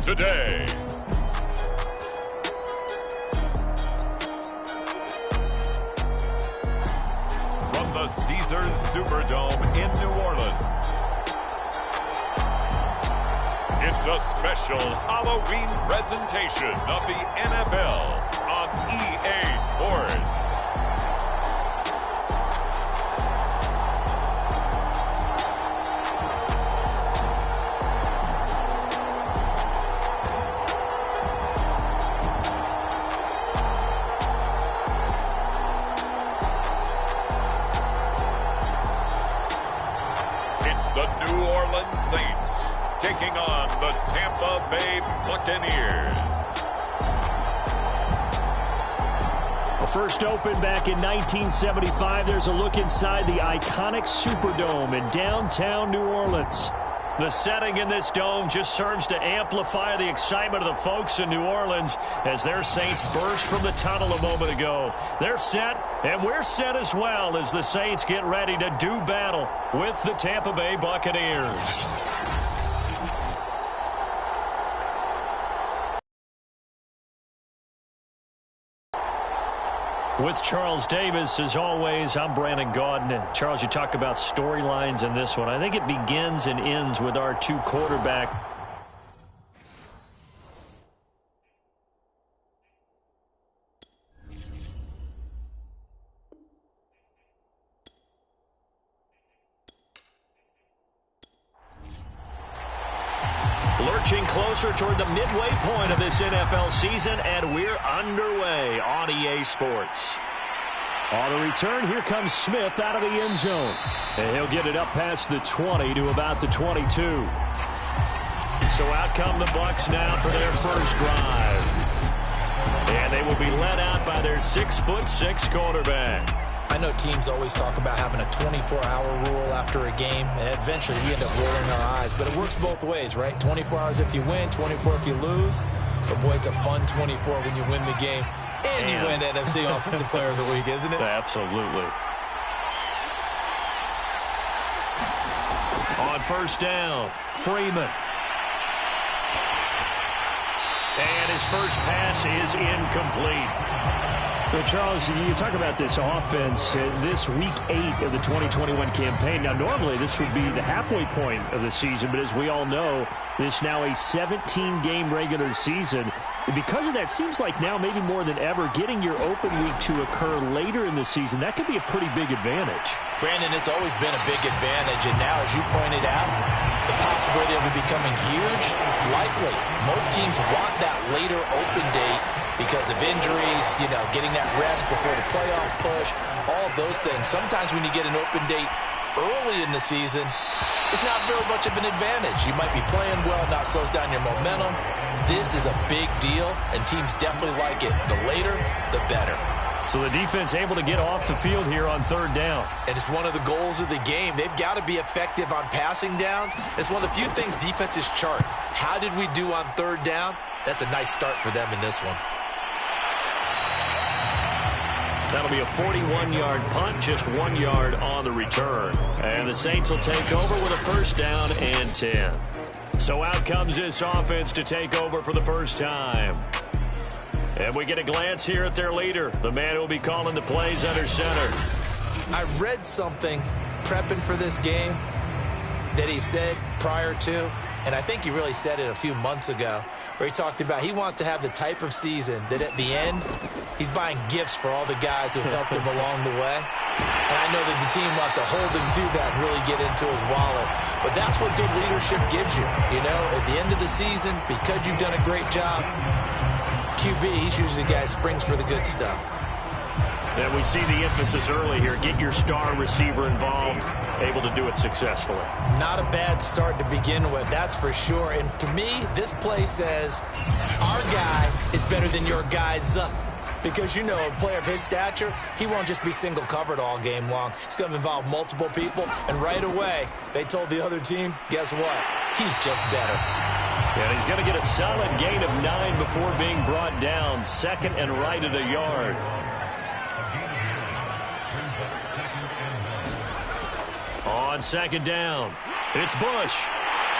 today. From the Caesars Superdome in New Orleans, it's a special Halloween presentation of the NFL on EA Sports. The New Orleans Saints taking on the Tampa Bay Buccaneers. Well, first opened back in 1975. There's a look inside the iconic Superdome in downtown New Orleans. The setting in this dome just serves to amplify the excitement of the folks in New Orleans as their Saints burst from the tunnel a moment ago. They're set, and we're set as well as the Saints get ready to do battle with the Tampa Bay Buccaneers. With Charles Davis, as always, I'm Brandon Gaudin. Charles, you talk about storylines in this one. I think it begins and ends with our two quarterbacks. Lurching closer toward the midway point of this NFL season, and we're underway on EA Sports. On the return, here comes Smith out of the end zone. And he'll get it up past the 20 to about the 22. So out come the Bucs now for their first drive. And they will be led out by their 6'6" quarterback. I know teams always talk about having a 24-hour rule after a game, and eventually we end up rolling our eyes. But it works both ways, right? 24 hours if you win, 24 if you lose. But, boy, it's a fun 24 when you win the game. And you win NFC Offensive Player of the Week, isn't it? Absolutely. On first down, Freeman. And his first pass is incomplete. Well, Charles, you talk about this offense, this Week 8 of the 2021 campaign. Now, normally this would be the halfway point of the season, but as we all know, this now a 17-game regular season. Because of that, seems like now maybe more than ever, getting your open week to occur later in the season, that could be a pretty big advantage. Brandon, it's always been a big advantage, and now, as you pointed out, the possibility of it becoming huge, likely. Most teams want that later open date because of injuries, you know, getting that rest before the playoff push, all of those things. Sometimes when you get an open date early in the season, it's not very much of an advantage. You might be playing well, not slows down your momentum. This is a big deal, and teams definitely like it. The later, the better. So the defense able to get off the field here on third down. And it's one of the goals of the game. They've got to be effective on passing downs. It's one of the few things defenses chart. How did we do on third down? That's a nice start for them in this one. That'll be a 41-yard punt, just 1 yard on the return. And the Saints will take over with a first down and 10. So out comes this offense to take over for the first time. And we get a glance here at their leader, the man who will be calling the plays under center. I read something prepping for this game that he said prior to, and I think he really said it a few months ago, where he talked about he wants to have the type of season that at the end, he's buying gifts for all the guys who helped him along the way. And I know that the team wants to hold him to that and really get into his wallet. But that's what good leadership gives you. You know, at the end of the season, because you've done a great job, QB, he's usually the guy who springs for the good stuff. And we see the emphasis early here. Get your star receiver involved, able to do it successfully. Not a bad start to begin with, that's for sure. And to me, this play says our guy is better than your guy's up. Because, you know, a player of his stature, he won't just be single covered all game long. It's going to involve multiple people. And right away, they told the other team, guess what? He's just better. And he's going to get a solid gain of 9 before being brought down. Second and right at a yard. On second down, it's Bush.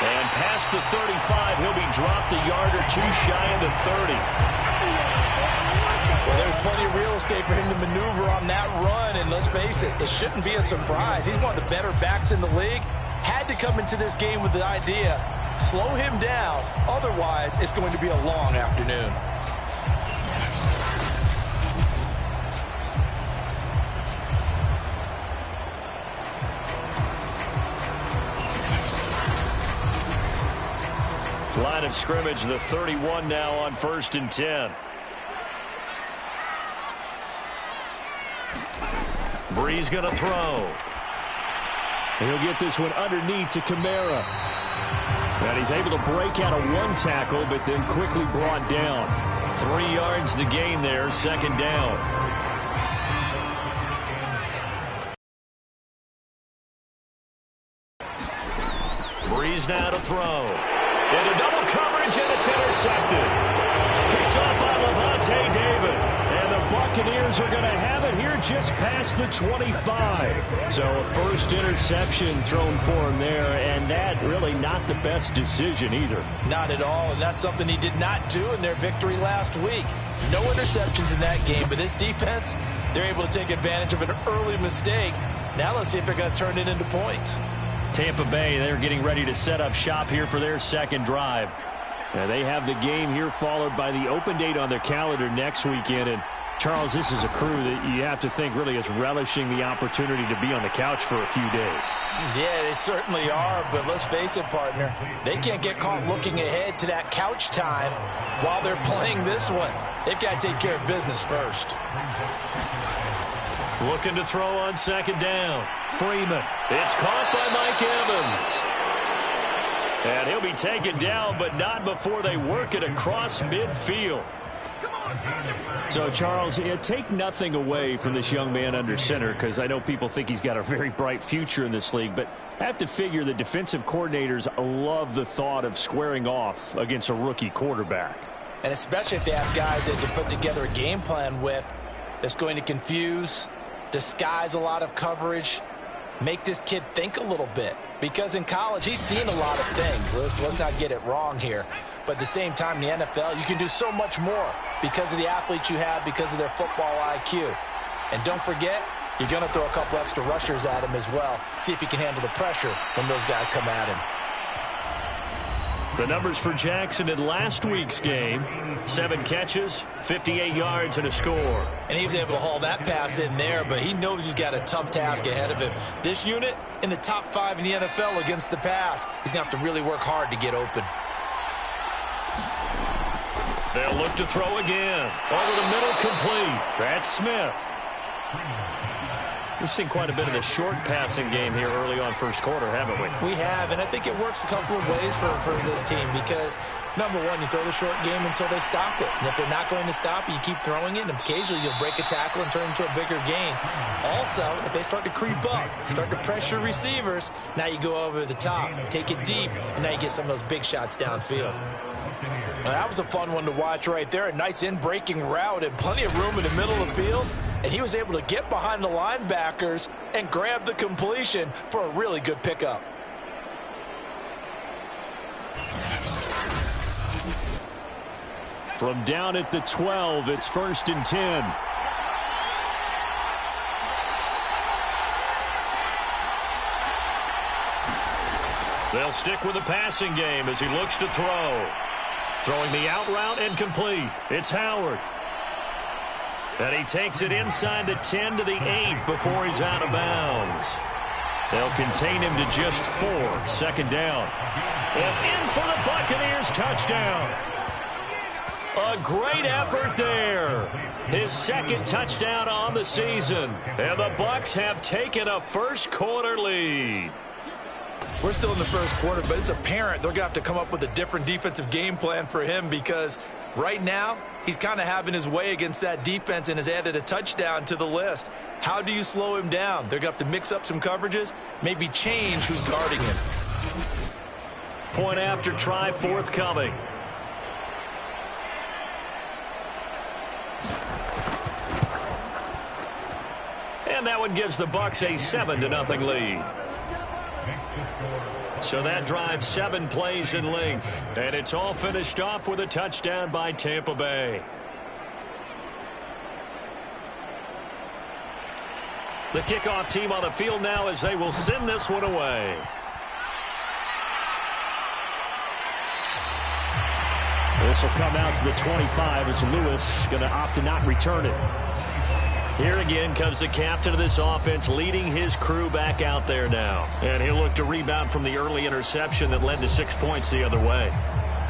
And past the 35, he'll be dropped a yard or two shy of the 30. Well, there's plenty of real estate for him to maneuver on that run, and let's face it, it shouldn't be a surprise. He's one of the better backs in the league. Had to come into this game with the idea, slow him down, otherwise it's going to be a long afternoon. Line of scrimmage, the 31 now on 1st and 10. Breeze going to throw. He'll get this one underneath to Kamara. And he's able to break out of one tackle, but then quickly brought down. 3 yards the gain there, 2nd down. Breeze now to throw. Into double coverage, and it's intercepted. Picked off by Levante David. And the Buccaneers are going to have it here just past the 25. So a first interception thrown for him there, and that really not the best decision either. Not at all, and that's something he did not do in their victory last week. No interceptions in that game, but this defense, they're able to take advantage of an early mistake. Now let's see if they're going to turn it into points. Tampa Bay, they're getting ready to set up shop here for their second drive. Now they have the game here followed by the open date on their calendar next weekend. And Charles, this is a crew that you have to think really is relishing the opportunity to be on the couch for a few days. Yeah, they certainly are, but let's face it, partner, they can't get caught looking ahead to that couch time while they're playing this one. They've got to take care of business first. Looking to throw on 2nd down. Freeman. It's caught by Mike Evans. And he'll be taken down, but not before they work it across midfield. So, Charles, take nothing away from this young man under center, because I know people think he's got a very bright future in this league, but I have to figure the defensive coordinators love the thought of squaring off against a rookie quarterback. And especially if they have guys they can put together a game plan with that's going to confuse, disguise a lot of coverage, make this kid think a little bit. Because in college, he's seen a lot of things. Let's not get it wrong here. But at the same time, in the NFL, you can do so much more because of the athletes you have, because of their football IQ. And don't forget, you're going to throw a couple extra rushers at him as well. See if he can handle the pressure when those guys come at him. The numbers for Jackson in last week's game: 7 catches, 58 yards, and a score. And he was able to haul that pass in there, but he knows he's got a tough task ahead of him. This unit in the top 5 in the NFL against the pass. He's going to have to really work hard to get open. They'll look to throw again. Over the middle, complete. That's Smith. We've seen quite a bit of the short passing game here early on first quarter, haven't we? We have, and I think it works a couple of ways for this team because, number one, you throw the short game until they stop it. And if they're not going to stop it, you keep throwing it, and occasionally you'll break a tackle and turn it into a bigger gain. Also, if they start to creep up, start to pressure receivers, now you go over the top, take it deep, and now you get some of those big shots downfield. Now, that was a fun one to watch right there. A nice in-breaking route and plenty of room in the middle of the field. And he was able to get behind the linebackers and grab the completion for a really good pickup. From down at the 12, it's 1st and 10. They'll stick with the passing game as he looks to throw. Throwing the out route and complete. It's Howard. And he takes it inside the 10 to the 8 before he's out of bounds. They'll contain him to just 4. 2nd down. And in for the Buccaneers touchdown. A great effort there. His 2nd touchdown on the season. And the Bucs have taken a first quarter lead. We're still in the first quarter, but it's apparent they're going to have to come up with a different defensive game plan for him because right now he's kind of having his way against that defense and has added a touchdown to the list. How do you slow him down? They're going to have to mix up some coverages, maybe change who's guarding him. Point after try forthcoming. And that one gives the Bucs a 7-0 lead. So that drive 7 plays in length. And it's all finished off with a touchdown by Tampa Bay. The kickoff team on the field now as they will send this one away. This will come out to the 25 as Lewis going to opt to not return it. Here again comes the captain of this offense leading his crew back out there now. And he'll look to rebound from the early interception that led to 6 points the other way.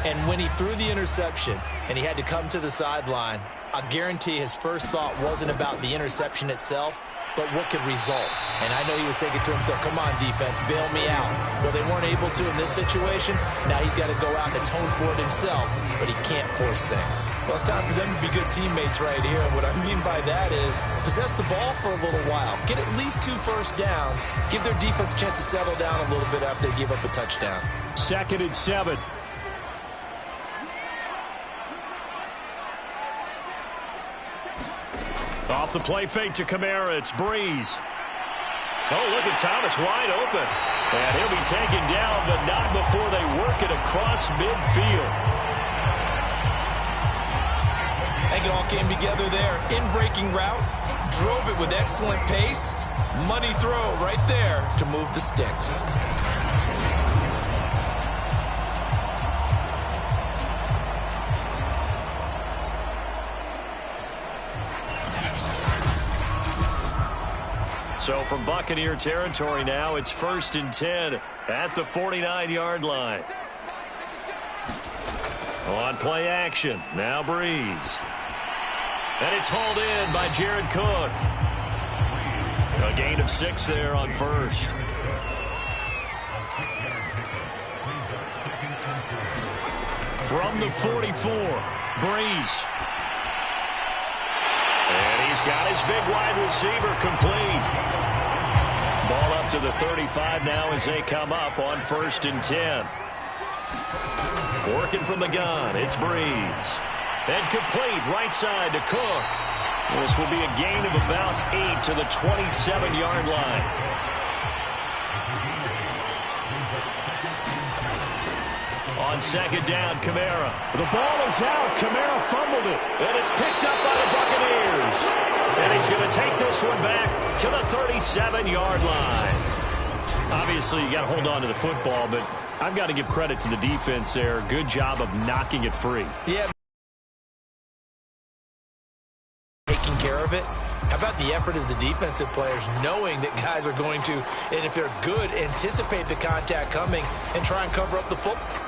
And when he threw the interception and he had to come to the sideline, I guarantee his first thought wasn't about the interception itself, but what could result. And I know he was thinking to himself, come on, defense, bail me out. Well, they weren't able to in this situation. Now he's got to go out and atone for it himself, but he can't force things. Well, it's time for them to be good teammates right here. And what I mean by that is possess the ball for a little while. Get at least 2 first downs. Give their defense a chance to settle down a little bit after they give up a touchdown. 2nd and 7. Off the play fake to Kamara, it's Breeze. Oh, look at Thomas wide open. And he'll be taken down, but not before they work it across midfield. I think it all came together there. In-breaking route, drove it with excellent pace. Money throw right there to move the sticks. So from Buccaneer territory now, it's 1st and 10 at the 49-yard line. On play action, now Breeze. And it's hauled in by Jared Cook. A gain of 6 there on 1st. From the 44, Breeze. And he's got his big wide receiver complete. Ball up to the 35 now as they come up on 1st and 10. Working from the gun, it's Breeze. And complete right side to Cook. This will be a gain of about 8 to the 27-yard line. On 2nd down, Kamara. The ball is out. Kamara fumbled it. And it's picked up by the Buccaneers. And he's going to take this one back to the 37-yard line. Obviously, you got to hold on to the football, but I've got to give credit to the defense there. Good job of knocking it free. Yeah. Taking care of it. How about the effort of the defensive players knowing that guys are going to, and if they're good, anticipate the contact coming and try and cover up the football.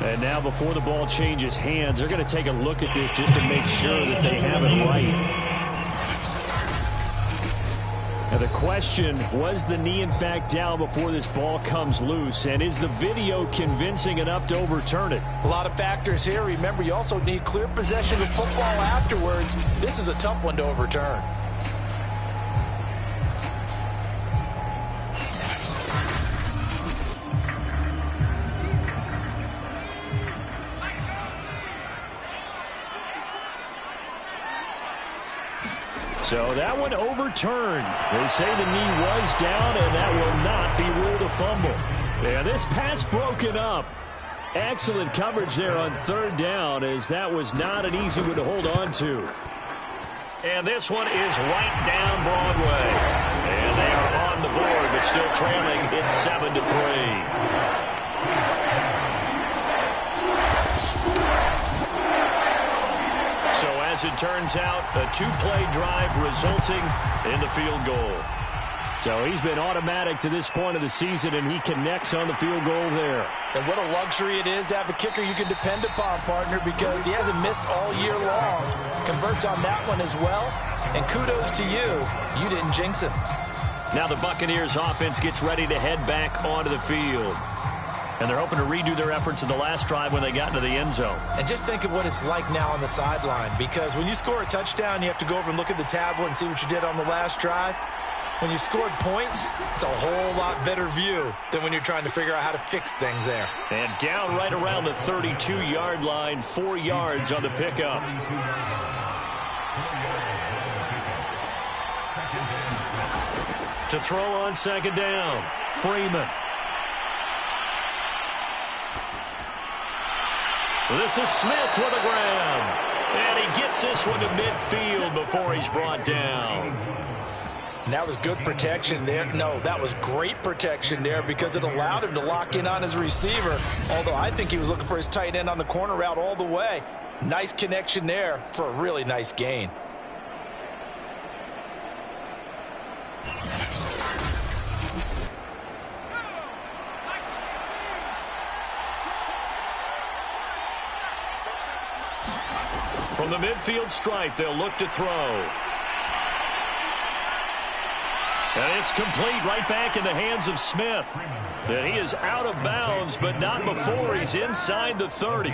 And now before the ball changes hands, they're going to take a look at this just to make sure that they have it right. Now the question, was the knee in fact down before this ball comes loose? And is the video convincing enough to overturn it? A lot of factors here. Remember, you also need clear possession of football afterwards. This is a tough one to overturn. So that one overturned. They say the knee was down, and that will not be ruled a fumble. And this pass broken up. Excellent coverage there on 3rd down, as that was not an easy one to hold on to. And this one is right down Broadway. And they are on the board, but still trailing. It's 7-3. As it turns out, a 2-play drive resulting in the field goal. So he's been automatic to this point of the season, and he connects on the field goal there. And what a luxury it is to have a kicker you can depend upon, partner, because he hasn't missed all year long. Converts on that one as well, and kudos to you. You didn't jinx him. Now the Buccaneers offense gets ready to head back onto the field. And they're hoping to redo their efforts in the last drive when they got into the end zone. And just think of what it's like now on the sideline, because when you score a touchdown, you have to go over and look at the tablet and see what you did on the last drive. When you scored points, it's a whole lot better view than when you're trying to figure out how to fix things there. And down right around the 32-yard line, 4 yards on the pickup. To throw on 2nd down, Freeman. This is Smith with a grab. And he gets this one to midfield before he's brought down. And that was good protection there. No, that was great protection there because it allowed him to lock in on his receiver. Although I think he was looking for his tight end on the corner route all the way. Nice connection there for a really nice gain. From the midfield stripe, they'll look to throw. And it's complete right back in the hands of Smith. And he is out of bounds, but not before he's inside the 30.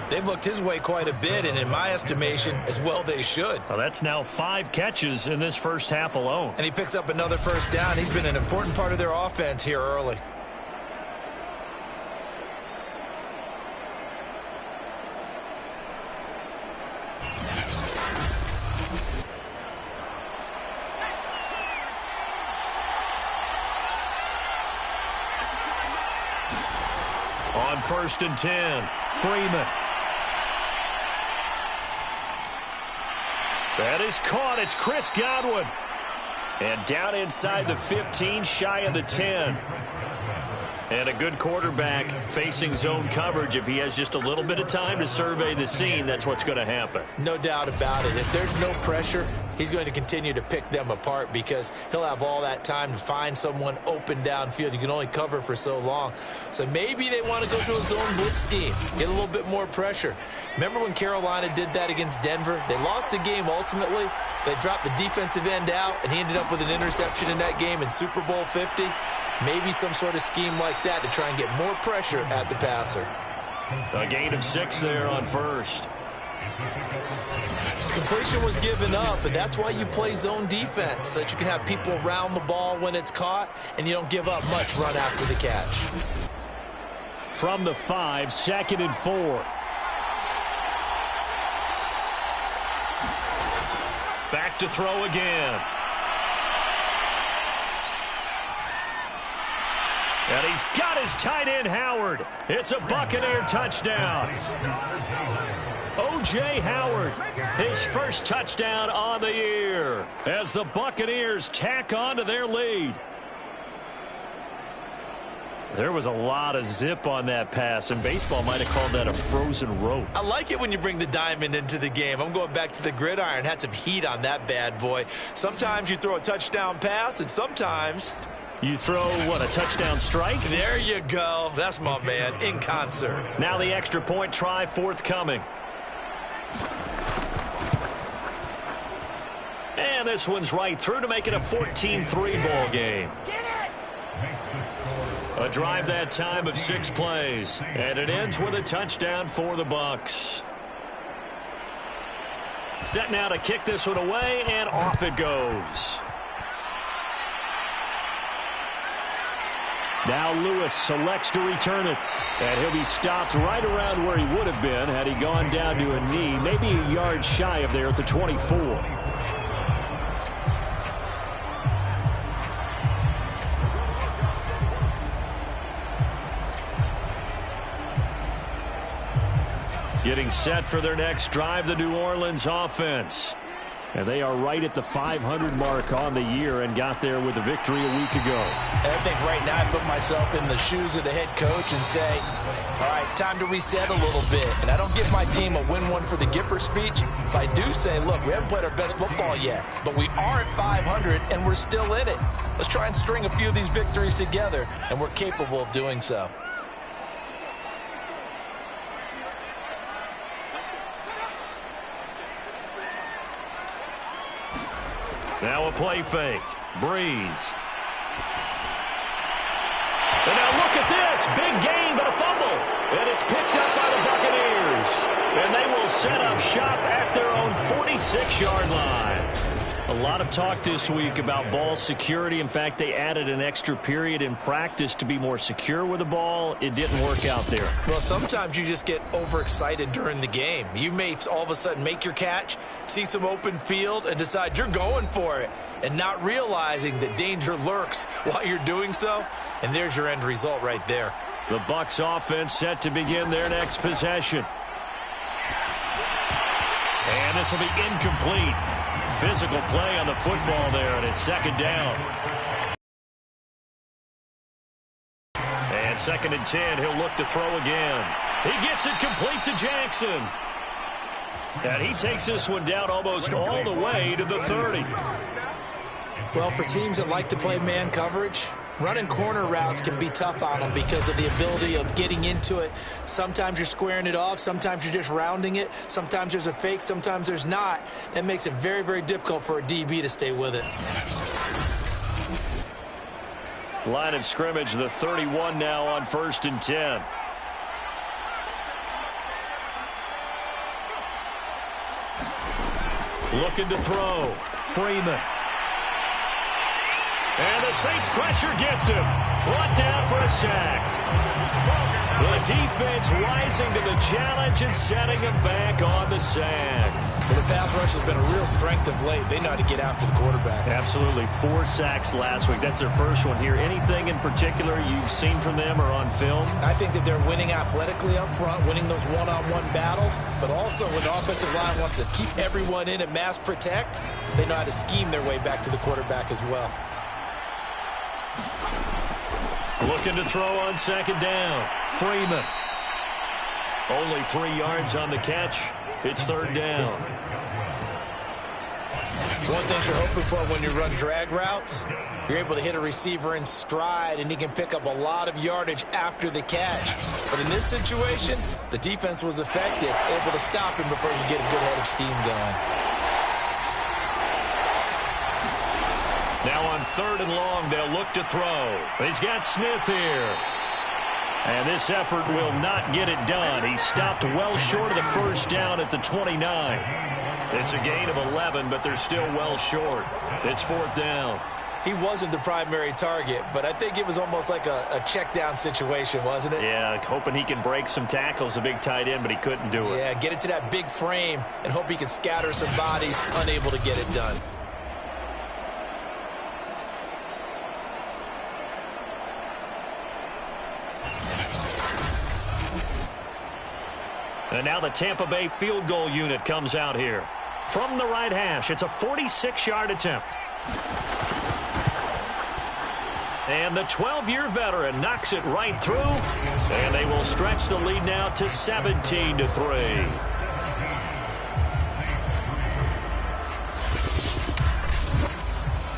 They've looked his way quite a bit, and in my estimation, as well they should. Well, that's now 5 catches in this first half alone. And he picks up another first down. He's been an important part of their offense here early. On 1st and 10, Freeman. That is caught. It's Chris Godwin. And down inside the 15, shy of the 10. And a good quarterback facing zone coverage. If he has just a little bit of time to survey the scene, that's what's going to happen. No doubt about it. If there's no pressure, he's going to continue to pick them apart because he'll have all that time to find someone open downfield. You can only cover for so long. So maybe they want to go to a zone blitz scheme, get a little bit more pressure. Remember when Carolina did that against Denver? They lost the game ultimately. They dropped the defensive end out, and he ended up with an interception in that game in Super Bowl 50. Maybe some sort of scheme like that to try and get more pressure at the passer. A gain of 6 there on 1st. Completion was given up, but that's why you play zone defense, so that you can have people around the ball when it's caught, and you don't give up much run after the catch. From the 5, 2nd and 4. Back to throw again. And he's got his tight end, Howard. It's a Buccaneer touchdown. O.J. Howard, his first touchdown on the year as the Buccaneers tack on to their lead. There was a lot of zip on that pass, and baseball might have called that a frozen rope. I like it when you bring the diamond into the game. I'm going back to the gridiron. Had some heat on that bad boy. Sometimes you throw a touchdown pass, and sometimes you throw, what, a touchdown strike? There you go. That's my man, in concert. Now the extra point try forthcoming. And this one's right through to make it a 14-3 ball game. A drive that time of 6 plays. And it ends with a touchdown for the Bucs. Set now to kick this one away, and off it goes. Now Lewis selects to return it. And he'll be stopped right around where he would have been had he gone down to a knee, maybe a yard shy of there at the 24. Getting set for their next drive, the New Orleans offense. And they are right at the 500 mark on the year and got there with a victory a week ago. And I think right now I put myself in the shoes of the head coach and say, all right, time to reset a little bit. And I don't give my team a win one for the Gipper speech, but I do say, look, we haven't played our best football yet, but we are at 500 and we're still in it. Let's try and string a few of these victories together, and we're capable of doing so. Now a play fake. Breeze. And now look at this. Big gain, but a fumble. And it's picked up by the Buccaneers. And they will set up shop at their own 46-yard line. A lot of talk this week about ball security. In fact, they added an extra period in practice to be more secure with the ball. It didn't work out there. Well, sometimes you just get overexcited during the game. You may all of a sudden make your catch, see some open field, and decide you're going for it, and not realizing that danger lurks while you're doing so. And there's your end result right there. The Bucs offense set to begin their next possession. And this will be incomplete. Physical play on the football there, and it's second down. And 2nd and 10, he'll look to throw again. He gets it complete to Jackson. And he takes this one down almost all the way to the 30. Well, for teams that like to play man coverage, running corner routes can be tough on them because of the ability of getting into it. Sometimes you're squaring it off. Sometimes you're just rounding it. Sometimes there's a fake. Sometimes there's not. That makes it very, very difficult for a DB to stay with it. Line of scrimmage, the 31 now on 1st and 10. Looking to throw. Freeman. And the Saints pressure gets him. Brought down for a sack. The defense rising to the challenge and setting him back on the sack. Well, the pass rush has been a real strength of late. They know how to get after the quarterback. Absolutely. 4 sacks last week. That's their first one here. Anything in particular you've seen from them or on film? I think that they're winning athletically up front, winning those one-on-one battles, but also when the offensive line wants to keep everyone in and mass protect, they know how to scheme their way back to the quarterback as well. Looking to throw on 2nd down. Freeman. Only 3 yards on the catch. It's 3rd down. One thing you're hoping for when you run drag routes, you're able to hit a receiver in stride, and he can pick up a lot of yardage after the catch. But in this situation, the defense was effective, able to stop him before you get a good head of steam going. Now on 3rd and long, they'll look to throw. He's got Smith here. And this effort will not get it done. He stopped well short of the 1st down at the 29. It's a gain of 11, but they're still well short. It's 4th down. He wasn't the primary target, but I think it was almost like a check down situation, wasn't it? Yeah, hoping he can break some tackles, a big tight end, but he couldn't do it. Yeah, get it to that big frame and hope he can scatter some bodies, unable to get it done. And now the Tampa Bay field goal unit comes out here. From the right hash, it's a 46-yard attempt. And the 12-year veteran knocks it right through. And they will stretch the lead now to 17-3.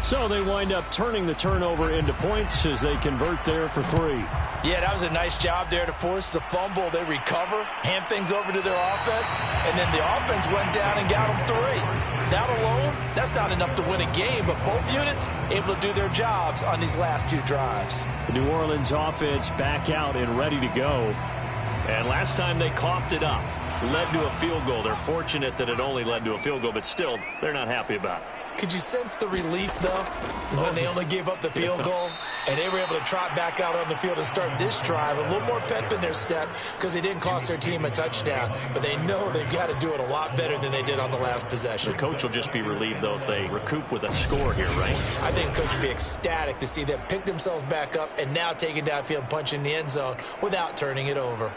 So they wind up turning the turnover into points as they convert there for 3. Yeah, that was a nice job there to force the fumble. They recover, hand things over to their offense, and then the offense went down and got them 3. That alone, that's not enough to win a game, but both units able to do their jobs on these last 2 drives. The New Orleans offense back out and ready to go. And last time they coughed it up, led to a field goal. They're fortunate that it only led to a field goal, but still, they're not happy about it. Could you sense the relief, though, when they only gave up the field goal and they were able to trot back out on the field and start this drive? A little more pep in their step because they didn't cost their team a touchdown, but they know they've got to do it a lot better than they did on the last possession. The coach will just be relieved, though, if they recoup with a score here, right? I think the coach would be ecstatic to see them pick themselves back up and now take it downfield and punch in the end zone without turning it over.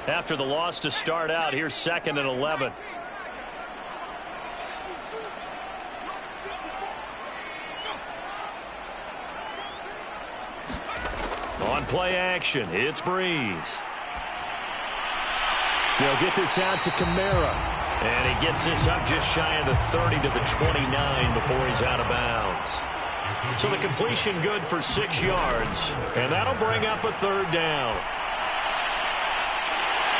After the loss to start out, here's 2nd and 11. On play action, it's Breeze. They'll get this out to Kamara. And he gets this up just shy of the 30 to the 29 before he's out of bounds. So the completion good for 6 yards. And that'll bring up a 3rd down.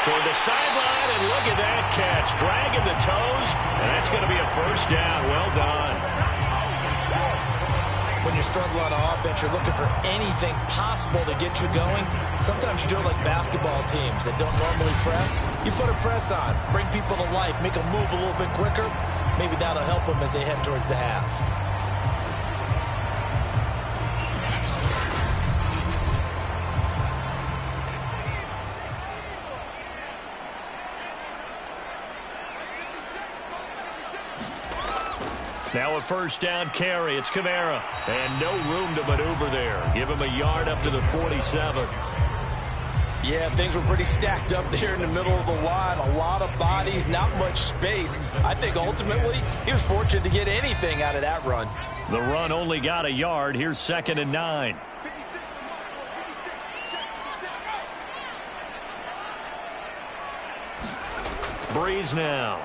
Toward the sideline, and look at that catch. Dragging the toes, and that's going to be a 1st down. Well done. When you're struggling on offense, you're looking for anything possible to get you going. Sometimes you do it like basketball teams that don't normally press. You put a press on, bring people to life, make them move a little bit quicker. Maybe that'll help them as they head towards the half. Now a first down carry. It's Kamara. And no room to maneuver there. Give him a yard up to the 47. Yeah, things were pretty stacked up there in the middle of the line. A lot of bodies, not much space. I think ultimately he was fortunate to get anything out of that run. The run only got a yard. Here's 2nd and 9. Breeze now.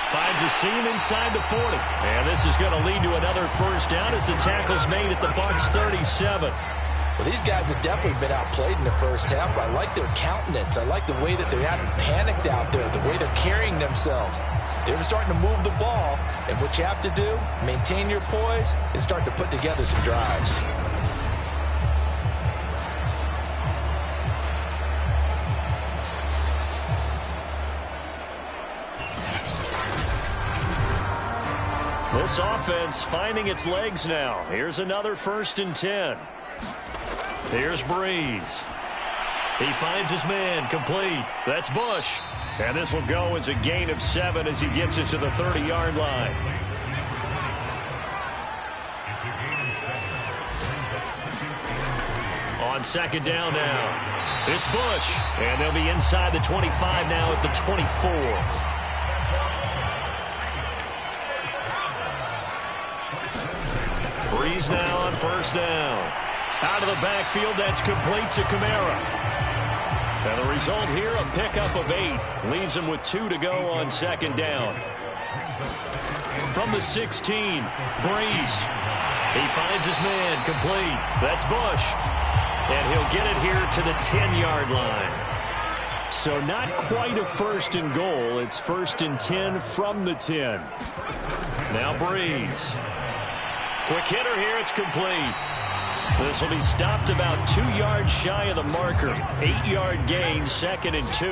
Finds a seam inside the 40. And this is going to lead to another first down as the tackle's made at the Bucs 37. Well, these guys have definitely been outplayed in the first half, but I like their countenance. I like the way that they haven't panicked out there, the way they're carrying themselves. They're starting to move the ball, and what you have to do, maintain your poise and start to put together some drives. This offense finding its legs now. Here's another 1st and 10. Here's Breeze. He finds his man, complete. That's Bush. And this will go as a gain of 7 as he gets it to the 30-yard line. On 2nd down now, it's Bush. And they'll be inside the 25 now at the 24. Breeze now on 1st down. Out of the backfield, that's complete to Kamara. And the result here, a pickup of 8. Leaves him with 2 to go on 2nd down. From the 16, Breeze. He finds his man, complete. That's Bush. And he'll get it here to the 10-yard line. So not quite a 1st and goal. It's 1st and 10 from the 10. Now Breeze. Quick hitter here, it's complete. This will be stopped about 2 yards shy of the marker. 8-yard gain, 2nd and 2.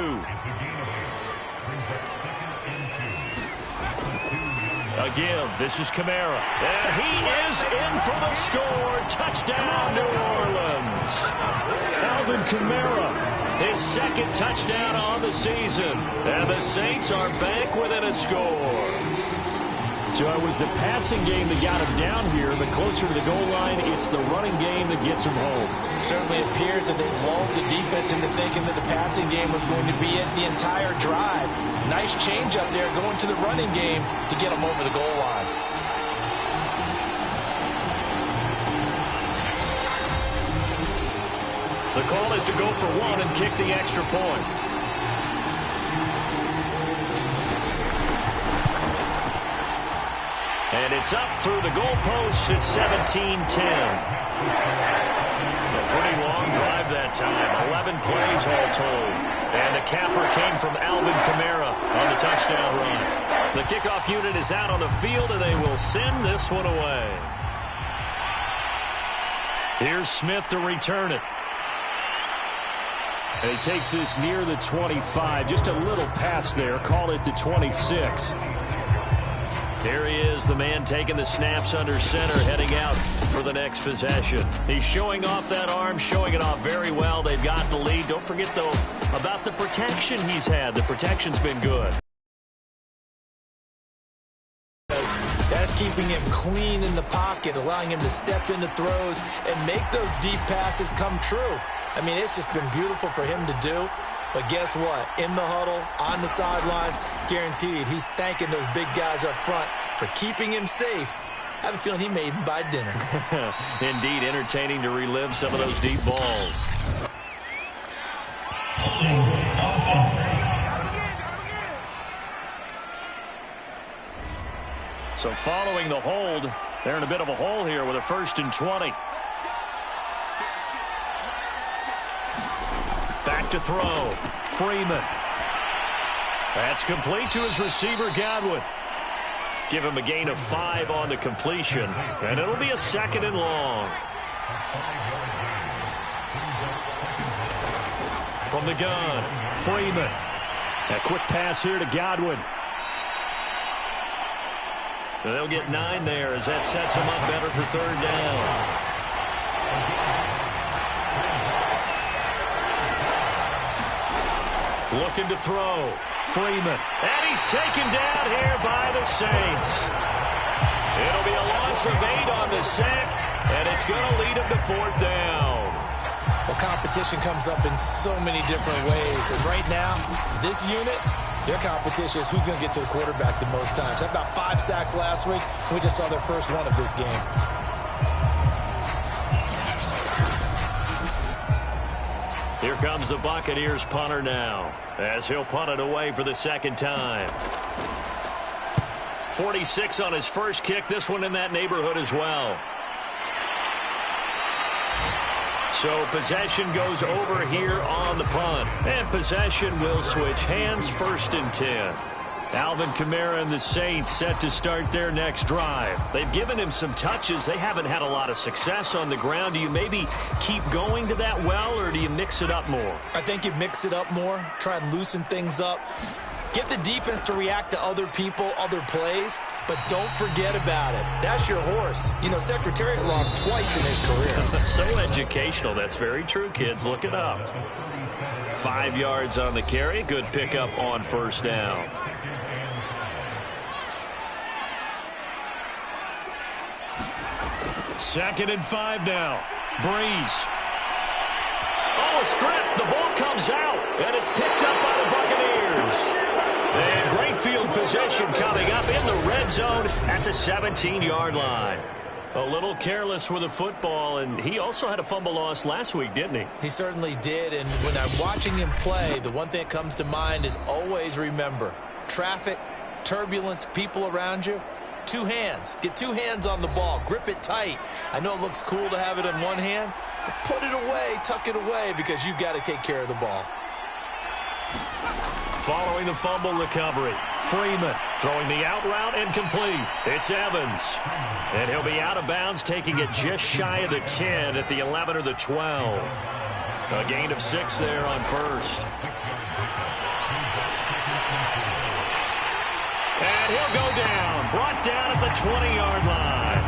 A give. This is Kamara. And he is in for the score. Touchdown, New Orleans. Alvin Kamara, his 2nd touchdown on the season. And the Saints are back within a score. So it was the passing game that got him down here, but closer to the goal line, it's the running game that gets him home. It certainly appears that they lulled the defense into thinking that the passing game was going to be it the entire drive. Nice change up there going to the running game to get him over the goal line. The call is to go for 1 and kick the extra point. And it's up through the goalpost. It's 17-10. A pretty long drive that time. 11 plays all told. And the capper came from Alvin Kamara on the touchdown run. The kickoff unit is out on the field, and they will send this one away. Here's Smith to return it. And he takes this near the 25. Just a little pass there. Call it the 26. Here he is, the man taking the snaps under center, heading out for the next possession. He's showing off that arm, showing it off very well. They've got the lead. Don't forget, though, about the protection he's had. The protection's been good. That's keeping him clean in the pocket, allowing him to step into throws and make those deep passes come true. I mean, it's just been beautiful for him to do. But guess what? In the huddle, on the sidelines, guaranteed he's thanking those big guys up front for keeping him safe. I have a feeling he may even buy dinner. Indeed, entertaining to relive some of those deep balls. So following the hold, they're in a bit of a hole here with a 1st and 20. Back to throw. Freeman. That's complete to his receiver, Godwin. Give him a gain of 5 on the completion, and it'll be a 2nd and long. From the gun, Freeman. A quick pass here to Godwin. They'll get 9 there as that sets them up better for 3rd down. Looking to throw. Freeman. And he's taken down here by the Saints. It'll be a loss of 8 on the sack, and it's going to lead him to 4th down. Well, competition comes up in so many different ways. And right now, this unit, their competition is who's going to get to the quarterback the most times. Had about 5 sacks last week. We just saw their first one of this game. Here comes the Buccaneers punter now, as he'll punt it away for the 2nd time. 46 on his first kick. This one in that neighborhood as well. So possession goes over here on the punt. And possession will switch hands, 1st and 10. Alvin Kamara and the Saints set to start their next drive. They've given him some touches. They haven't had a lot of success on the ground. Do you maybe keep going to that well, or do you mix it up more? I think you mix it up more, try and loosen things up. Get the defense to react to other people, other plays, but don't forget about it. That's your horse. You know, Secretariat lost twice in his career. So educational. That's very true, kids. Look it up. 5 yards on the carry. Good pickup on 1st down. Second and 5 now. Breeze. Oh, strip. The ball comes out, and it's picked up by the Buccaneers. And great field possession coming up in the red zone at the 17-yard line. A little careless with the football, and he also had a fumble loss last week, didn't he? He certainly did, and when I'm watching him play, the one thing that comes to mind is always remember, traffic, turbulence, people around you, 2 hands. Get 2 hands on the ball. Grip it tight. I know it looks cool to have it on one hand, but put it away, tuck it away, because you've got to take care of the ball. Following the fumble recovery, Freeman throwing the out route incomplete. It's Evans. And he'll be out of bounds, taking it just shy of the 10 at the 11 or the 12. A gain of 6 there on 1st. And he'll go down. Brought down at the 20-yard line.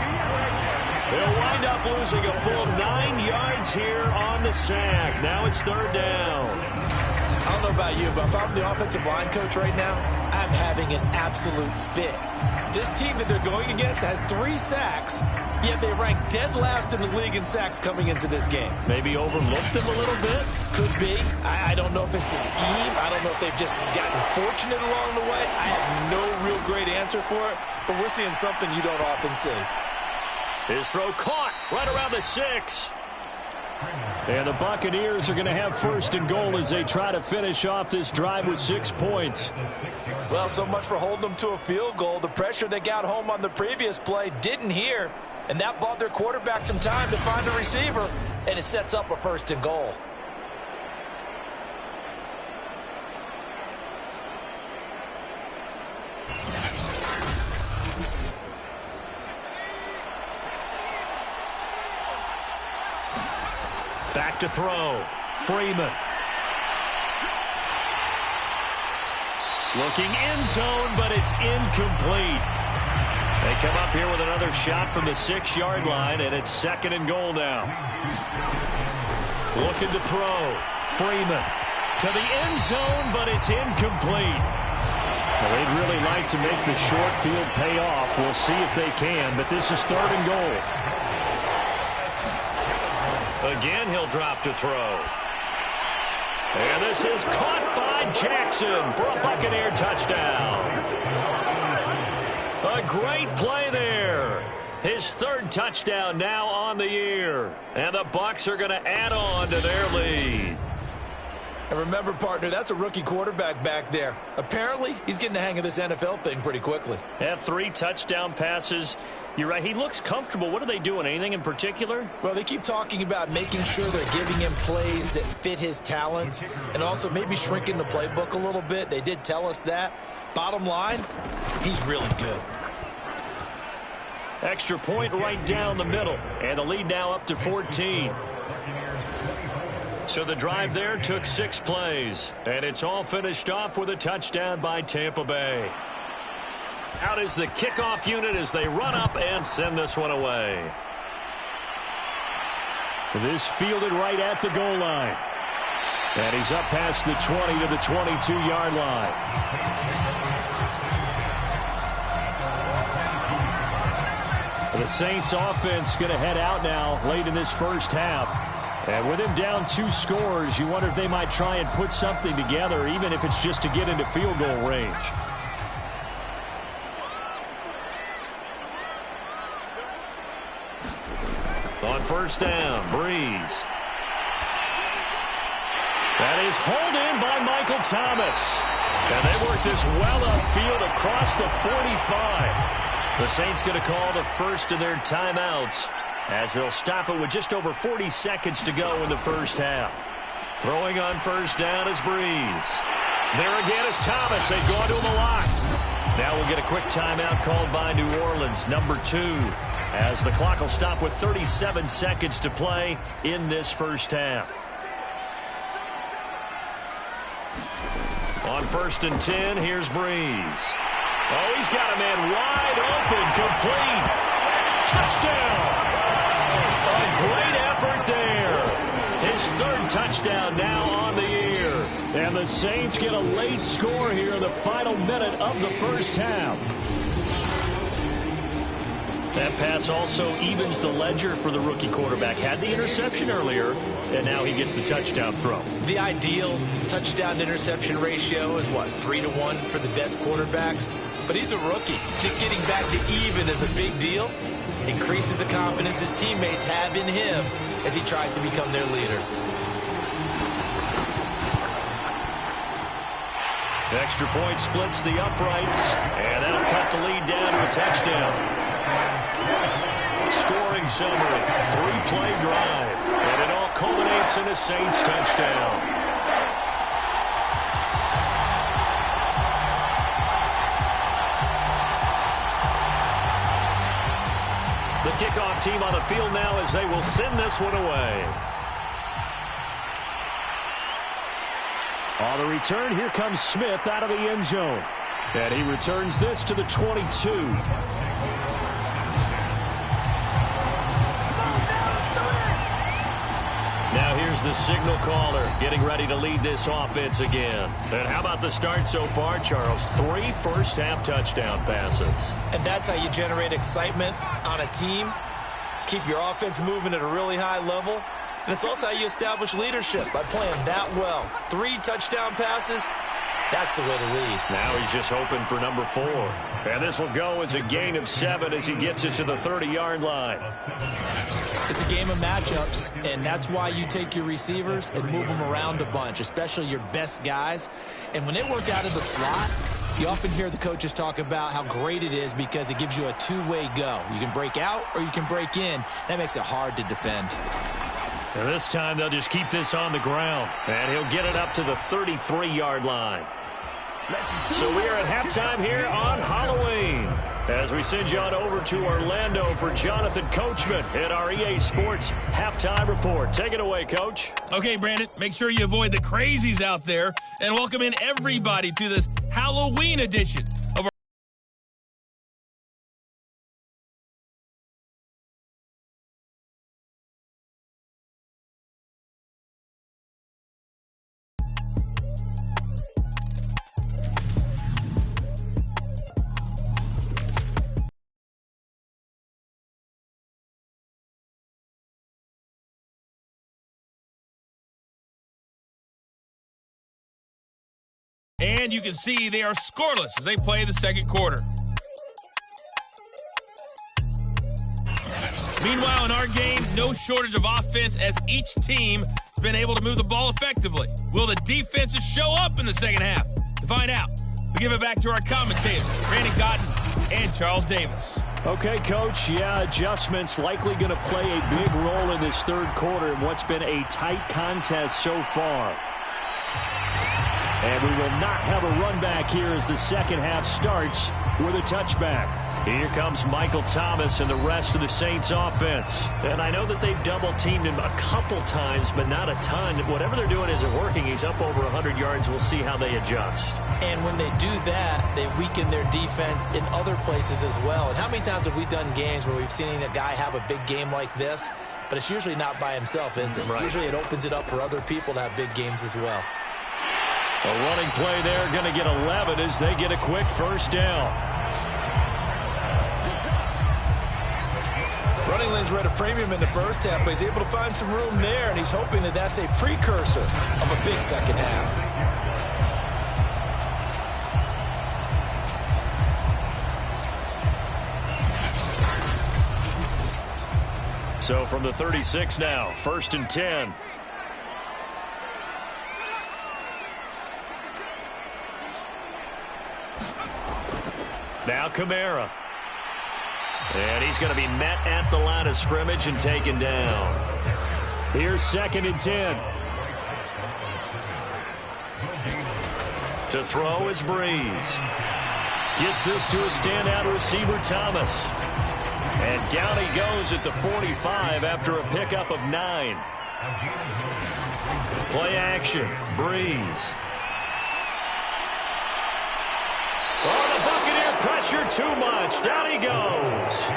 They'll wind up losing a full 9 yards here on the sack. Now it's 3rd down. I don't know about you, but if I'm the offensive line coach right now, I'm having an absolute fit. This team that they're going against has 3 sacks, yet they rank dead last in the league in sacks coming into this game. Maybe overlooked them a little bit? Could be. I don't know if it's the scheme. I don't know if they've just gotten fortunate along the way. I have no real great answer for it, but we're seeing something you don't often see. His throw caught right around the 6. And the Buccaneers are going to have 1st and goal as they try to finish off this drive with 6 points. Well, so much for holding them to a field goal. The pressure they got home on the previous play didn't hear, and that bought their quarterback some time to find a receiver, and it sets up a 1st and goal. Back to throw. Freeman. Looking end zone, but it's incomplete. They come up here with another shot from the 6-yard line, and it's 2nd and goal now. Looking to throw. Freeman to the end zone, but it's incomplete. Well, they'd really like to make the short field pay off. We'll see if they can, but this is 3rd and goal. Again, he'll drop to throw. And this is caught by Jackson for a Buccaneer touchdown. A great play there. His 3rd touchdown now on the year. And the Bucs are going to add on to their lead. And remember, partner, that's a rookie quarterback back there. Apparently, he's getting the hang of this NFL thing pretty quickly. Had 3 touchdown passes. You're right. He looks comfortable. What are they doing? Anything in particular? Well, they keep talking about making sure they're giving him plays that fit his talents and also maybe shrinking the playbook a little bit. They did tell us that. Bottom line, he's really good. Extra point right down the middle. And the lead now up to 14. So the drive there took 6 plays. And it's all finished off with a touchdown by Tampa Bay. Out is the kickoff unit as they run up and send this one away. This fielded right at the goal line. And he's up past the 20 to the 22-yard line. The Saints offense going to head out now late in this first half. And with him down 2 scores, you wonder if they might try and put something together, even if it's just to get into field goal range. On first down, Breeze. That is hauled in by Michael Thomas. And they work this well upfield across the 45. The Saints going to call the first of their timeouts as they'll stop it with just over 40 seconds to go in the first half. Throwing on first down is Breeze. There again is Thomas. They've gone to him a lot. Now we'll get a quick timeout called by New Orleans, number 2, as the clock will stop with 37 seconds to play in this first half. On first and 10, here's Breeze. Oh, he's got a man wide open, complete. Touchdown! A great effort there. His 3rd touchdown now on the year. And the Saints get a late score here in the final minute of the first half. That pass also evens the ledger for the rookie quarterback. Had the interception earlier, and now he gets the touchdown throw. The ideal touchdown-interception ratio is, what, 3-to-1 for the best quarterbacks? But he's a rookie. Just getting back to even is a big deal. Increases the confidence his teammates have in him as he tries to become their leader. The extra point splits the uprights, and that'll cut the lead down to a touchdown. Scoring summary, 3-play drive, and it all culminates in a Saints touchdown. The kickoff team on the field now as they will send this one away. On the return, here comes Smith out of the end zone. And he returns this to the 22. Now here's the signal caller getting ready to lead this offense again. And how about the start so far, Charles? 3 first-half touchdown passes. And that's how you generate excitement on a team. Keep your offense moving at a really high level. And it's also how you establish leadership, by playing that well. 3 touchdown passes, that's the way to lead. Now he's just hoping for number 4. And this will go as a gain of 7 as he gets it to the 30-yard line. It's a game of matchups, and that's why you take your receivers and move them around a bunch, especially your best guys. And when they work out of the slot, you often hear the coaches talk about how great it is because it gives you a 2-way go. You can break out or you can break in. That makes it hard to defend. And this time they'll just keep this on the ground. And he'll get it up to the 33-yard line. So we are at halftime here on Halloween as we send you on over to Orlando for Jonathan Coachman at our EA Sports Halftime Report. Take it away, Coach. Okay, Brandon, make sure you avoid the crazies out there and welcome in everybody to this Halloween edition of our and you can see they are scoreless as they play the second quarter. Meanwhile, in our game, no shortage of offense as each team has been able to move the ball effectively. Will the defenses show up in the second half? To find out, we give it back to our commentators, Brandon Cotton and Charles Davis. Okay, Coach, yeah, adjustments likely going to play a big role in this third quarter in what's been a tight contest so far. And we will not have a run back here as the second half starts with a touchback. Here comes Michael Thomas and the rest of the Saints offense. And I know that they've double-teamed him a couple times, but not a ton. Whatever they're doing isn't working. He's up over 100 yards. We'll see how they adjust. And when they do that, they weaken their defense in other places as well. And how many times have we done games where we've seen a guy have a big game like this? But it's usually not by himself, is it? Right. Usually it opens it up for other people to have big games as well. A running play there, going to get 11 as they get a quick first down. Running lanes were at a premium in the first half, but he's able to find some room there, and he's hoping that that's a precursor of a big second half. So from the 36 now, 1st and 10. Now Kamara. And he's going to be met at the line of scrimmage and taken down. Here's 2nd and 10. To throw is Breeze. Gets this to a standout receiver, Thomas. And down he goes at the 45 after a pickup of 9. Play action. Breeze. Oh, the Buccaneer pressure too much. Down he goes.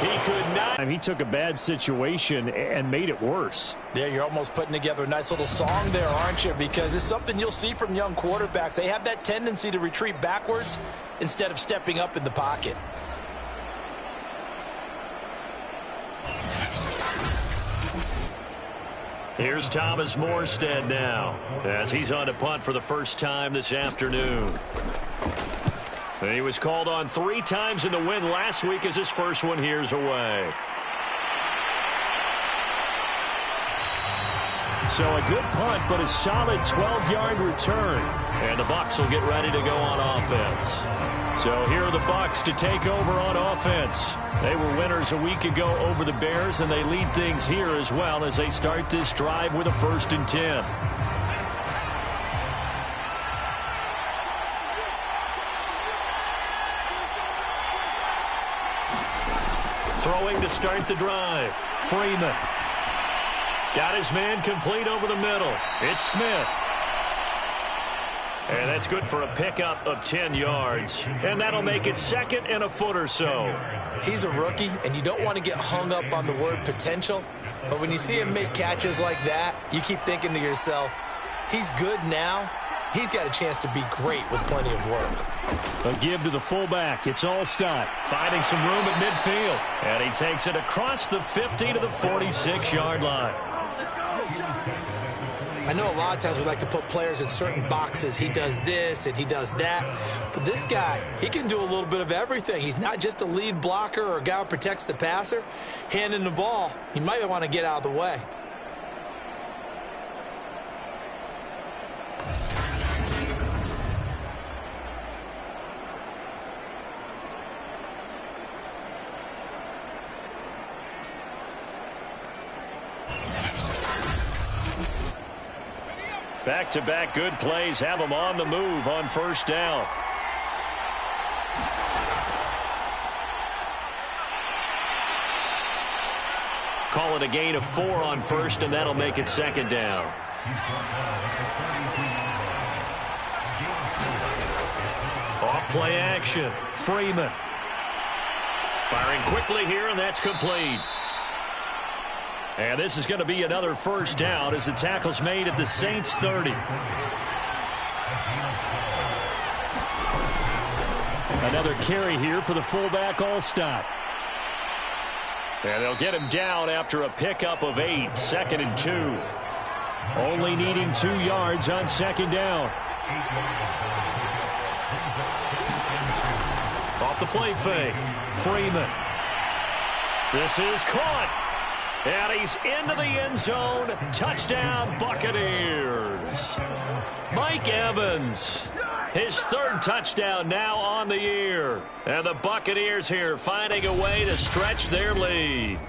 He could not. He took a bad situation and made it worse. Yeah, you're almost putting together a nice little song there, aren't you? Because it's something you'll see from young quarterbacks. They have that tendency to retreat backwards instead of stepping up in the pocket. Here's Thomas Morstead now as he's on to punt for the first time this afternoon. And he was called on 3 times in the win last week as his first one here's away. So a good punt, but a solid 12-yard return. And the Bucs will get ready to go on offense. So here are the Bucs to take over on offense. They were winners a week ago over the Bears, and they lead things here as well as they start this drive with a 1st and 10. Throwing to start the drive. Freeman. Got his man complete over the middle. It's Smith. And that's good for a pickup of 10 yards. And that'll make it 2nd and a foot or so. He's a rookie, and you don't want to get hung up on the word potential. But when you see him make catches like that, you keep thinking to yourself, he's good now. He's got a chance to be great with plenty of work. A give to the fullback. It's Allstott finding some room at midfield. And he takes it across the 50 to the 46-yard line. I know a lot of times we like to put players in certain boxes. He does this and he does that. But this guy, he can do a little bit of everything. He's not just a lead blocker or a guy who protects the passer. Handing the ball, he might want to get out of the way. Back-to-back good plays have them on the move on 1st down. Call it a gain of 4 on 1st, and that'll make it 2nd down. Off play action. Freeman. Firing quickly here, and that's complete. And this is going to be another 1st down as the tackle's made at the Saints 30. Another carry here for the fullback Allstott. And they'll get him down after a pickup of 8, 2nd and 2. Only needing 2 yards on 2nd down. Off the play fake. Freeman. This is caught. And he's into the end zone. Touchdown, Buccaneers. Mike Evans, his 3rd touchdown now on the year. And the Buccaneers here finding a way to stretch their lead.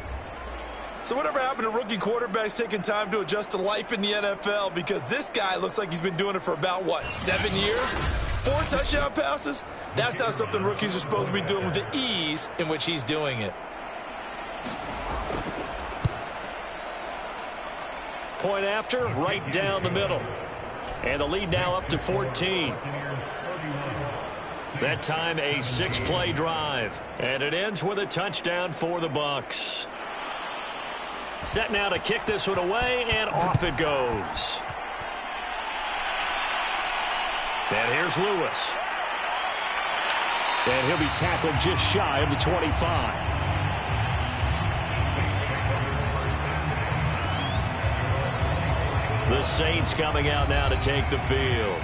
So whatever happened to rookie quarterbacks taking time to adjust to life in the NFL? Because this guy looks like he's been doing it for about, 7 years? 4 touchdown passes? That's not something rookies are supposed to be doing with the ease in which he's doing it. Point after, right down the middle. And the lead now up to 14. That time a 6-play drive. And it ends with a touchdown for the Bucs. Set now to kick this one away, and off it goes. And here's Lewis. And he'll be tackled just shy of the 25. The Saints coming out now to take the field.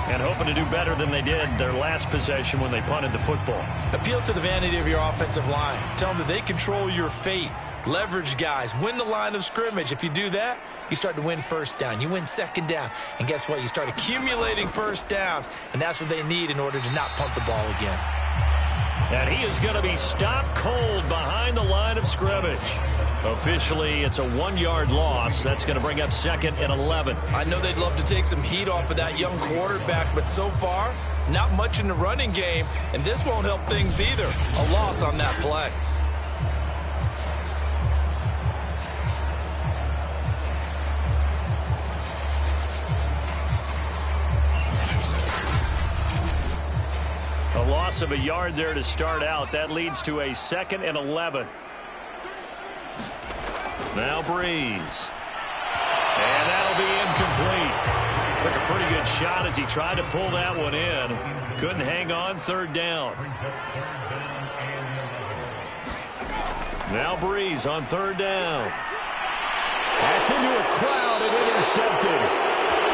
And hoping to do better than they did their last possession when they punted the football. Appeal to the vanity of your offensive line. Tell them that they control your fate. Leverage guys. Win the line of scrimmage. If you do that, you start to win first down. You win second down. And guess what? You start accumulating first downs. And that's what they need in order to not punt the ball again. And he is going to be stopped cold behind the line of scrimmage. Officially, it's a 1-yard loss. That's going to bring up 2nd and 11. I know they'd love to take some heat off of that young quarterback, but so far, not much in the running game, and this won't help things either. A loss on that play. A loss of a yard there to start out. That leads to a 2nd and 11. Now Breeze. And that'll be incomplete. Took a pretty good shot as he tried to pull that one in. Couldn't hang on, 3rd down. Now Breeze on 3rd down. That's into a crowd and intercepted.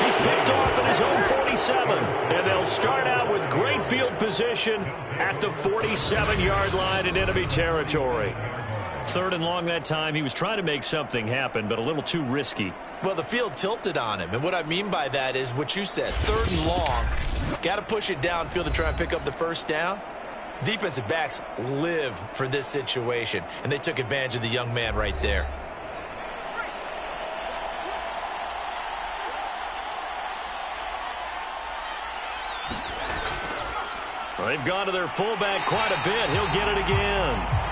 He's picked off at his own 47. And they'll start out with great field position at the 47-yard line in enemy territory. 3rd and long that time. He was trying to make something happen, but a little too risky. Well, the field tilted on him, and what I mean by that is what you said. 3rd and long. Got to push it downfield to try and pick up the first down. Defensive backs live for this situation, and they took advantage of the young man right there. Well, they've gone to their fullback quite a bit. He'll get it again.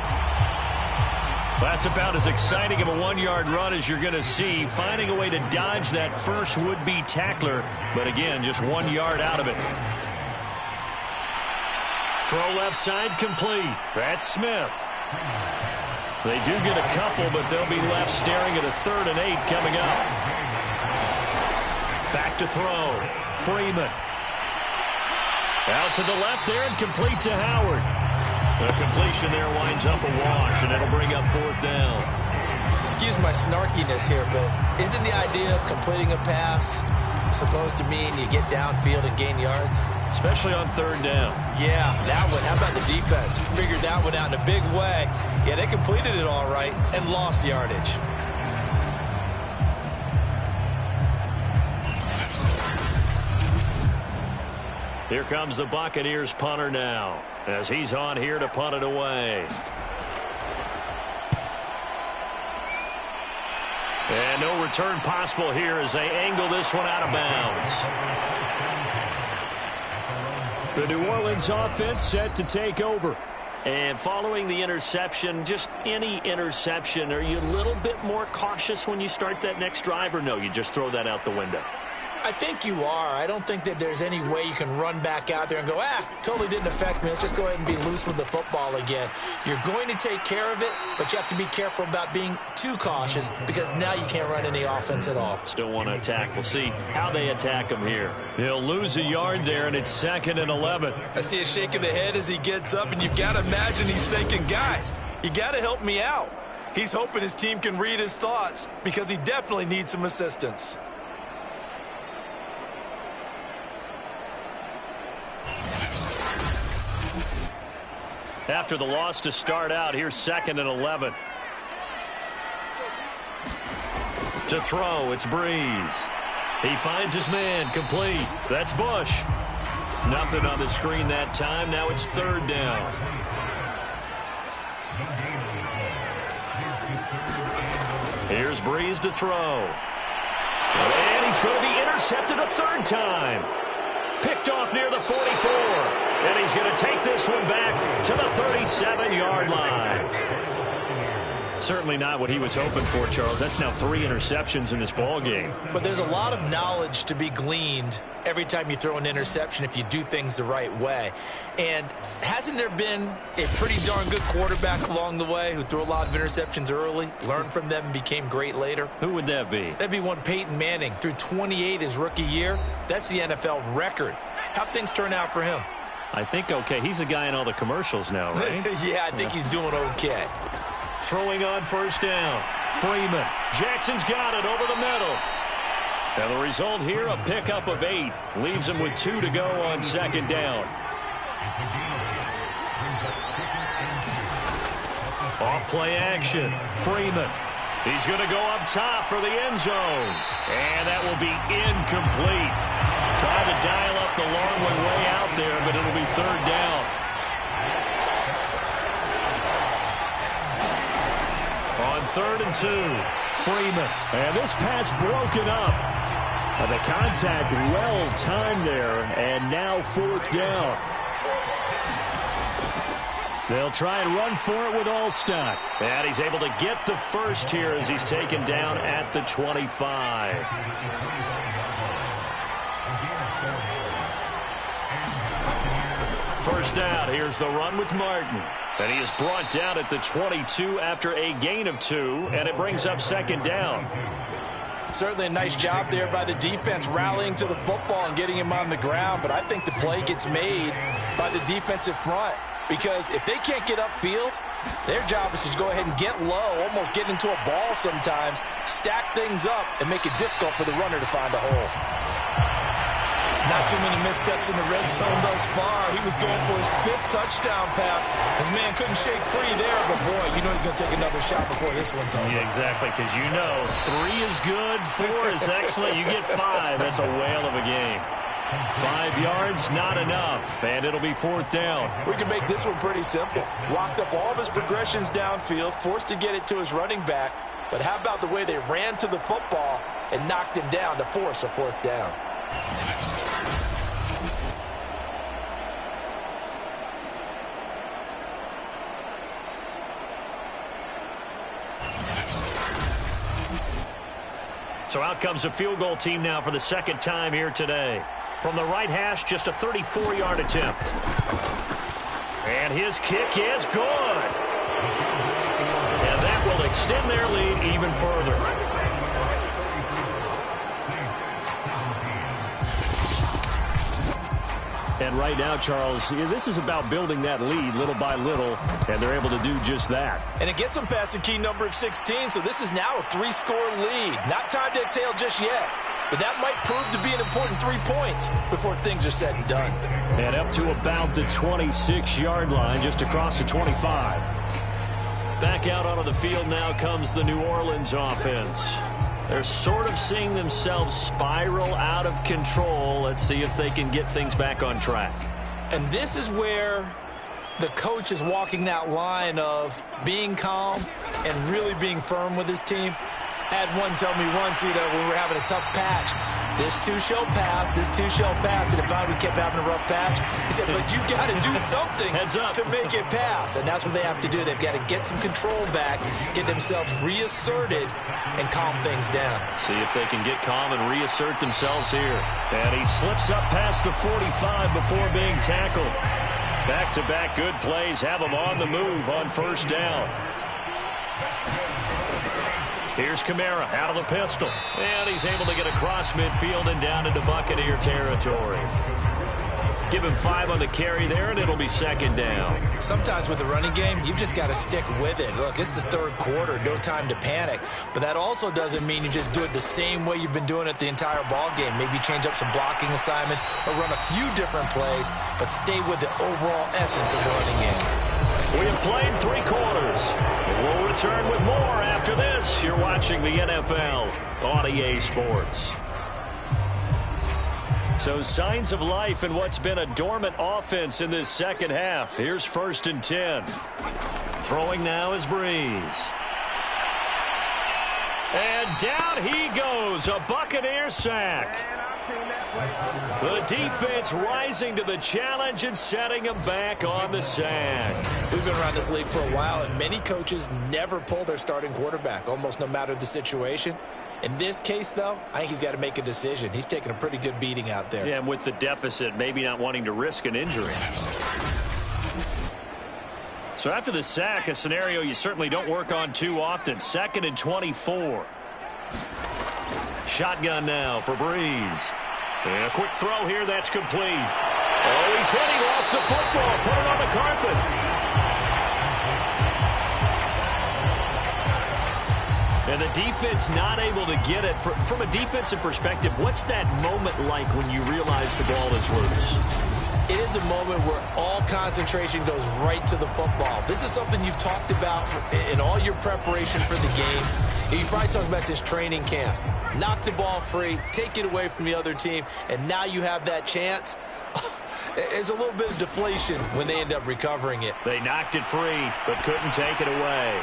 That's about as exciting of a 1-yard run as you're going to see. Finding a way to dodge that first would-be tackler. But again, just 1 yard out of it. Throw left side complete. That's Smith. They do get a couple, but they'll be left staring at a 3rd and 8 coming up. Back to throw. Freeman. Out to the left there and complete to Howard. The completion there winds up a wash, and it'll bring up 4th down. Excuse my snarkiness here, but isn't the idea of completing a pass supposed to mean you get downfield and gain yards? Especially on 3rd down. Yeah, that one. How about the defense? Figured that one out in a big way. Yeah, they completed it all right and lost yardage. Here comes the Buccaneers punter now, as he's on here to punt it away. And no return possible here as they angle this one out of bounds. The New Orleans offense set to take over. And following the interception, just any interception, are you a little bit more cautious when you start that next drive, or no, you just throw that out the window? I think you are. I don't think that there's any way you can run back out there and go, totally didn't affect me. Let's just go ahead and be loose with the football again. You're going to take care of it, but you have to be careful about being too cautious because now you can't run any offense at all. Still want to attack. We'll see how they attack him here. He'll lose a yard there, and it's 2nd and 11. I see a shake of the head as he gets up, and you've got to imagine he's thinking, guys, you got to help me out. He's hoping his team can read his thoughts because he definitely needs some assistance. After the loss to start out, here's 2nd and 11. To throw, it's Breeze. He finds his man, complete. That's Bush. Nothing on the screen that time. Now it's 3rd down. Here's Breeze to throw. And he's going to be intercepted a third time. Picked off near the 44. And he's going to take this one back to the 37-yard line. Certainly not what he was hoping for, Charles. That's now 3 interceptions in this ball game. But there's a lot of knowledge to be gleaned every time you throw an interception if you do things the right way. And hasn't there been a pretty darn good quarterback along the way who threw a lot of interceptions early, learned from them, and became great later? Who would that be? That'd be one Peyton Manning. Threw 28 his rookie year. That's the NFL record. How'd things turn out for him? I think okay. He's a guy in all the commercials now, right? Yeah, I think he's doing okay. Throwing on first down. Freeman. Jackson's got it over the middle. And the result here, a pickup of 8. Leaves him with 2 to go on second down. Off play action. Freeman. He's going to go up top for the end zone. And that will be incomplete. Trying to dial up the long way out there, but it'll be third down. On 3rd and 2, Freeman. And this pass broken up. The contact well timed there, and now 4th down. They'll try and run for it with Allstott. And he's able to get the first here as he's taken down at the 25. First down, here's the run with Martin. And he is brought down at the 22 after a gain of 2, and it brings up second down. Certainly a nice job there by the defense rallying to the football and getting him on the ground, but I think the play gets made by the defensive front because if they can't get upfield, their job is to go ahead and get low, almost get into a ball sometimes, stack things up, and make it difficult for the runner to find a hole. Not too many missteps in the red zone thus far. He was going for his 5th touchdown pass. His man couldn't shake free there, but boy, you know he's going to take another shot before this one's over. Yeah, exactly, because you know 3 is good, 4 is excellent. You get 5, that's a whale of a game. 5 yards, not enough, and it'll be 4th down. We can make this one pretty simple. Locked up all of his progressions downfield, forced to get it to his running back, but how about the way they ran to the football and knocked him down to force a 4th down? So out comes a field goal team now for the 2nd time here today. From the right hash, just a 34-yard attempt. And his kick is good. And that will extend their lead even further. And right now, Charles, this is about building that lead little by little, and they're able to do just that. And it gets them past the key number of 16, so this is now a 3-score lead. Not time to exhale just yet, but that might prove to be an important 3 points before things are said and done. And up to about the 26-yard line, just across the 25. Back out onto the field now comes the New Orleans offense. They're sort of seeing themselves spiral out of control. Let's see if they can get things back on track. And this is where the coach is walking that line of being calm and really being firm with his team. I had one tell me once, when we were having a tough patch, this too shall pass, this too shall pass. And if we kept having a rough patch, he said, but you got to do something to make it pass. And that's what they have to do. They've got to get some control back, get themselves reasserted, and calm things down. See if they can get calm and reassert themselves here. And he slips up past the 45 before being tackled. Back-to-back good plays have him on the move on first down. Here's Kamara out of the pistol. And he's able to get across midfield and down into Buccaneer territory. Give him 5 on the carry there, and it'll be second down. Sometimes with the running game, you've just got to stick with it. Look, it's the 3rd quarter, no time to panic. But that also doesn't mean you just do it the same way you've been doing it the entire ball game. Maybe change up some blocking assignments or run a few different plays, but stay with the overall essence of the running game. We have played 3 quarters. We'll return with more after this. You're watching the NFL on EA Sports. So signs of life in what's been a dormant offense in this second half. Here's 1st and 10. Throwing now is Breeze. And down he goes, a Buccaneer sack. The defense rising to the challenge and setting him back on the sack. We've been around this league for a while, and many coaches never pull their starting quarterback, almost no matter the situation. In this case, though, I think he's got to make a decision. He's taking a pretty good beating out there. Yeah, and with the deficit, maybe not wanting to risk an injury. So after the sack, a scenario you certainly don't work on too often. 2nd and 24. Shotgun now for Breeze. And a quick throw here that's complete. Oh, he's hit. He lost the football. Put it on the carpet. And the defense not able to get it. From a defensive perspective, what's that moment like when you realize the ball is loose? It is a moment where all concentration goes right to the football. This is something you've talked about in all your preparation for the game. You probably talked about since training camp. Knock the ball free, take it away from the other team, and now you have that chance. There's a little bit of deflation when they end up recovering it. They knocked it free, but couldn't take it away.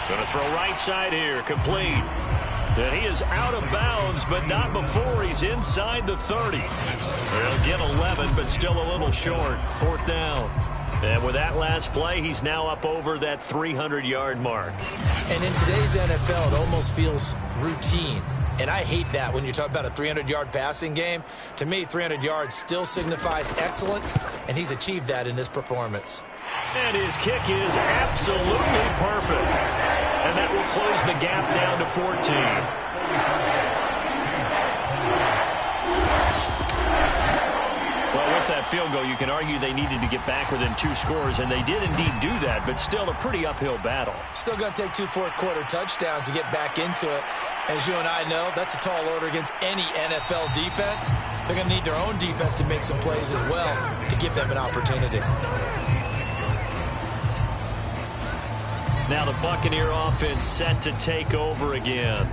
Going to throw right side here, complete. And he is out of bounds, but not before he's inside the 30. They'll get 11, but still a little short. 4th down. And with that last play, he's now up over that 300-yard mark. And in today's NFL, it almost feels routine. And I hate that when you talk about a 300-yard passing game. To me, 300 yards still signifies excellence, and he's achieved that in this performance. And his kick is absolutely perfect. And that will close the gap down to 14. Well, with that field goal, you can argue they needed to get back within 2 scores, and they did indeed do that, but still a pretty uphill battle. Still going to take 2 fourth-quarter touchdowns to get back into it. As you and I know, that's a tall order against any NFL defense. They're going to need their own defense to make some plays as well to give them an opportunity. Now the Buccaneer offense set to take over again.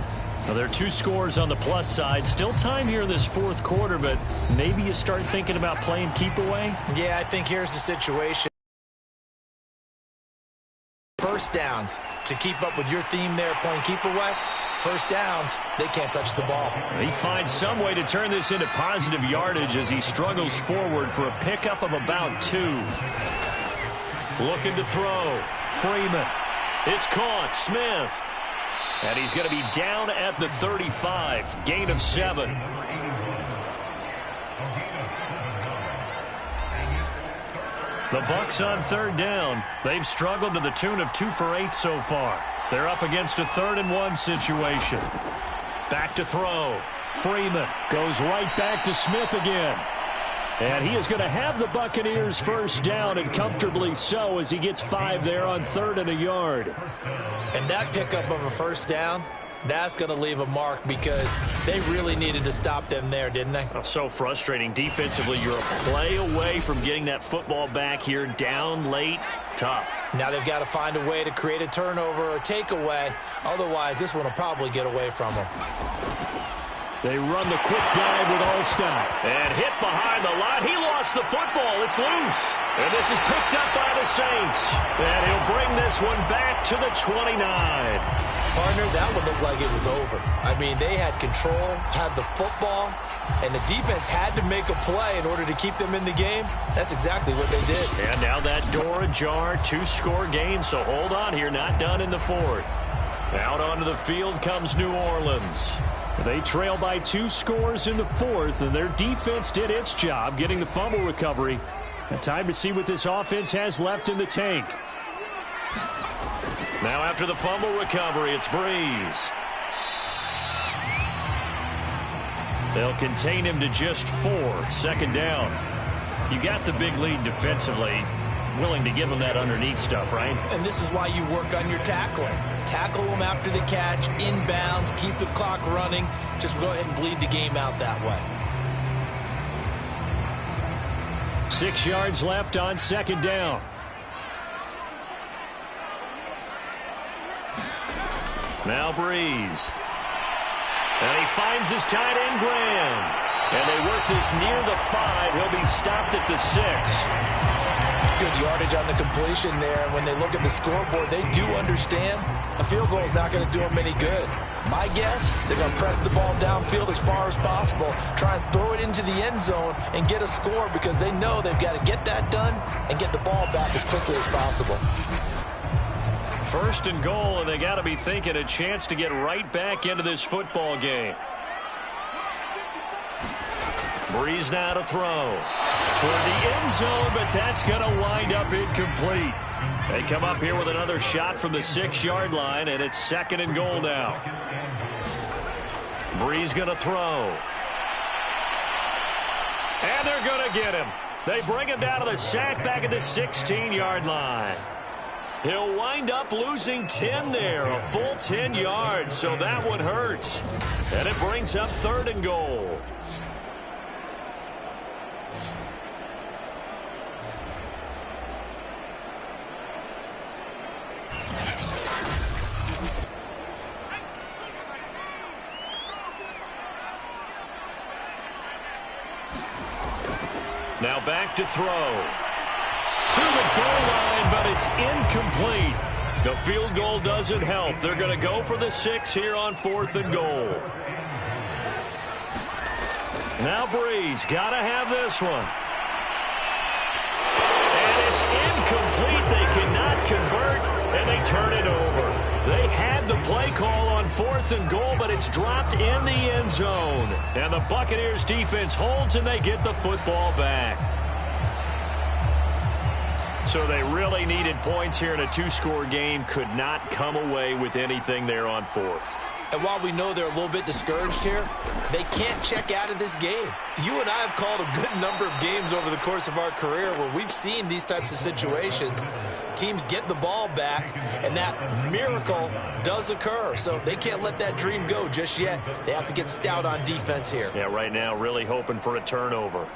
Now there are 2 scores on the plus side. Still time here in this 4th quarter, but maybe you start thinking about playing keep away? Yeah, I think here's the situation. First downs to keep up with your theme there, playing keep away. First downs, they can't touch the ball. He finds some way to turn this into positive yardage as he struggles forward for a pickup of about 2. Looking to throw. Freeman. It's caught. Smith. And he's going to be down at the 35. Gain of 7. The Bucs on 3rd down. They've struggled to the tune of 2 for 8 so far. They're up against a 3rd and 1 situation. Back to throw. Freeman goes right back to Smith again. And he is going to have the Buccaneers first down, and comfortably so, as he gets 5 there on 3rd and a yard. And that pickup of a first down, that's going to leave a mark because they really needed to stop them there, didn't they? Oh, so frustrating. Defensively, you're a play away from getting that football back here. Down late, tough. Now they've got to find a way to create a turnover or takeaway. Otherwise, this one will probably get away from them. They run the quick dive with All-Stop. And hit behind the line. He lost the football. It's loose. And this is picked up by the Saints. And he'll bring this one back to the 29. Partner, that one looked like it was over. I mean, they had control, had the football, and the defense had to make a play in order to keep them in the game. That's exactly what they did. And now that door ajar, 2-score game, so hold on here, not done in the 4th. Out onto the field comes New Orleans. They trail by 2 scores in the 4th, and their defense did its job getting the fumble recovery. And time to see what this offense has left in the tank. Now after the fumble recovery, it's Breeze. They'll contain him to just 4. 2nd down. You got the big lead defensively. Willing to give him that underneath stuff, right? And this is why you work on your tackling. Tackle them after the catch, inbounds, keep the clock running. Just go ahead and bleed the game out that way. 6 yards left on 2nd down. Now Breeze. And he finds his tight end, Graham. And they work this near the 5. He'll be stopped at the 6. Good yardage on the completion there. When they look at the scoreboard, they do understand a field goal is not going to do them any good. My guess, they're going to press the ball downfield as far as possible, try and throw it into the end zone and get a score because they know they've got to get that done and get the ball back as quickly as possible. First and goal, and they got to be thinking a chance to get right back into this football game. Breeze now to throw toward the end zone, but that's going to wind up incomplete. They come up here with another shot from the 6-yard line, and it's second and goal now. Breeze going to throw. And they're going to get him. They bring him down to the sack back at the 16-yard line. He'll wind up losing 10 there, a full 10 yards, so that one hurts. And it brings up third and goal. Now back to throw. To the goal line, but it's incomplete. The field goal doesn't help. They're going to go for the 6 here on 4th and goal. Now Breeze got to have this one. And it's incomplete. They cannot convert, and they turn it over. They had the play call on 4th and goal, but it's dropped in the end zone. And the Buccaneers defense holds, and they get the football back. So they really needed points here in a 2-score game. Could not come away with anything there on 4th. And while we know they're a little bit discouraged here, they can't check out of this game. You and I have called a good number of games over the course of our career where we've seen these types of situations. Teams get the ball back, and that miracle does occur. So they can't let that dream go just yet. They have to get stout on defense here. Yeah, right now really hoping for a turnover.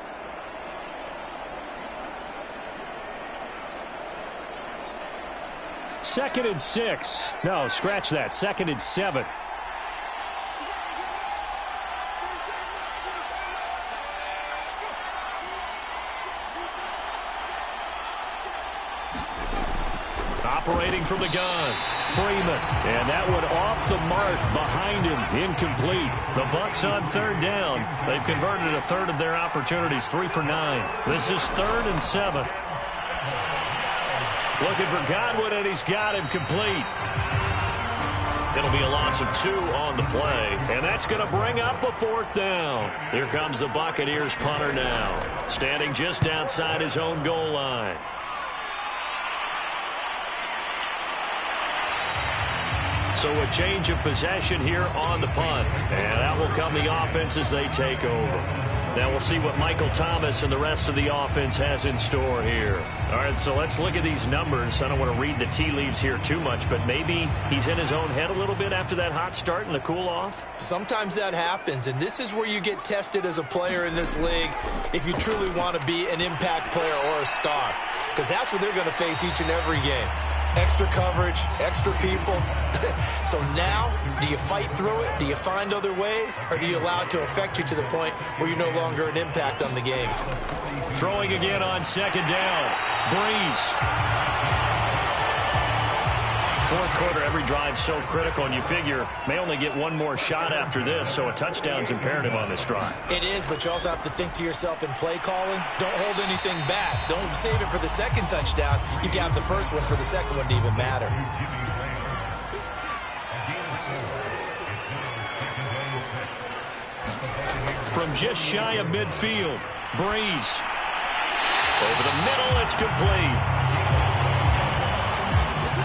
Second and 6. No, scratch that. Second and 7. Operating from the gun, Freeman. And that one off the mark behind him, incomplete. The Bucs on 3rd down. They've converted a third of their opportunities, 3 for 9. This is 3rd and 7. Looking for Godwin, and he's got him complete. It'll be a loss of 2 on the play, and that's going to bring up a 4th down. Here comes the Buccaneers punter now, standing just outside his own goal line. So a change of possession here on the punt, and that will come the offense as they take over. Now we'll see what Michael Thomas and the rest of the offense has in store here. All right, so let's look at these numbers. I don't want to read the tea leaves here too much, but maybe he's in his own head a little bit after that hot start and the cool off. Sometimes that happens, and this is where you get tested as a player in this league if you truly want to be an impact player or a star, because that's what they're going to face each and every game. Extra coverage, extra people. So now, do you fight through it? Do you find other ways? Or do you allow it to affect you to the point where you're no longer an impact on the game? Throwing again on 2nd down. Breeze. 4th quarter, every drive so critical, and you figure may only get one more shot after this, so a touchdown's imperative on this drive. It is, but you also have to think to yourself in play calling, don't hold anything back. Don't save it for the 2nd touchdown. You can have the first one for the 2nd one to even matter. From just shy of midfield, Breeze. Over the middle, it's complete.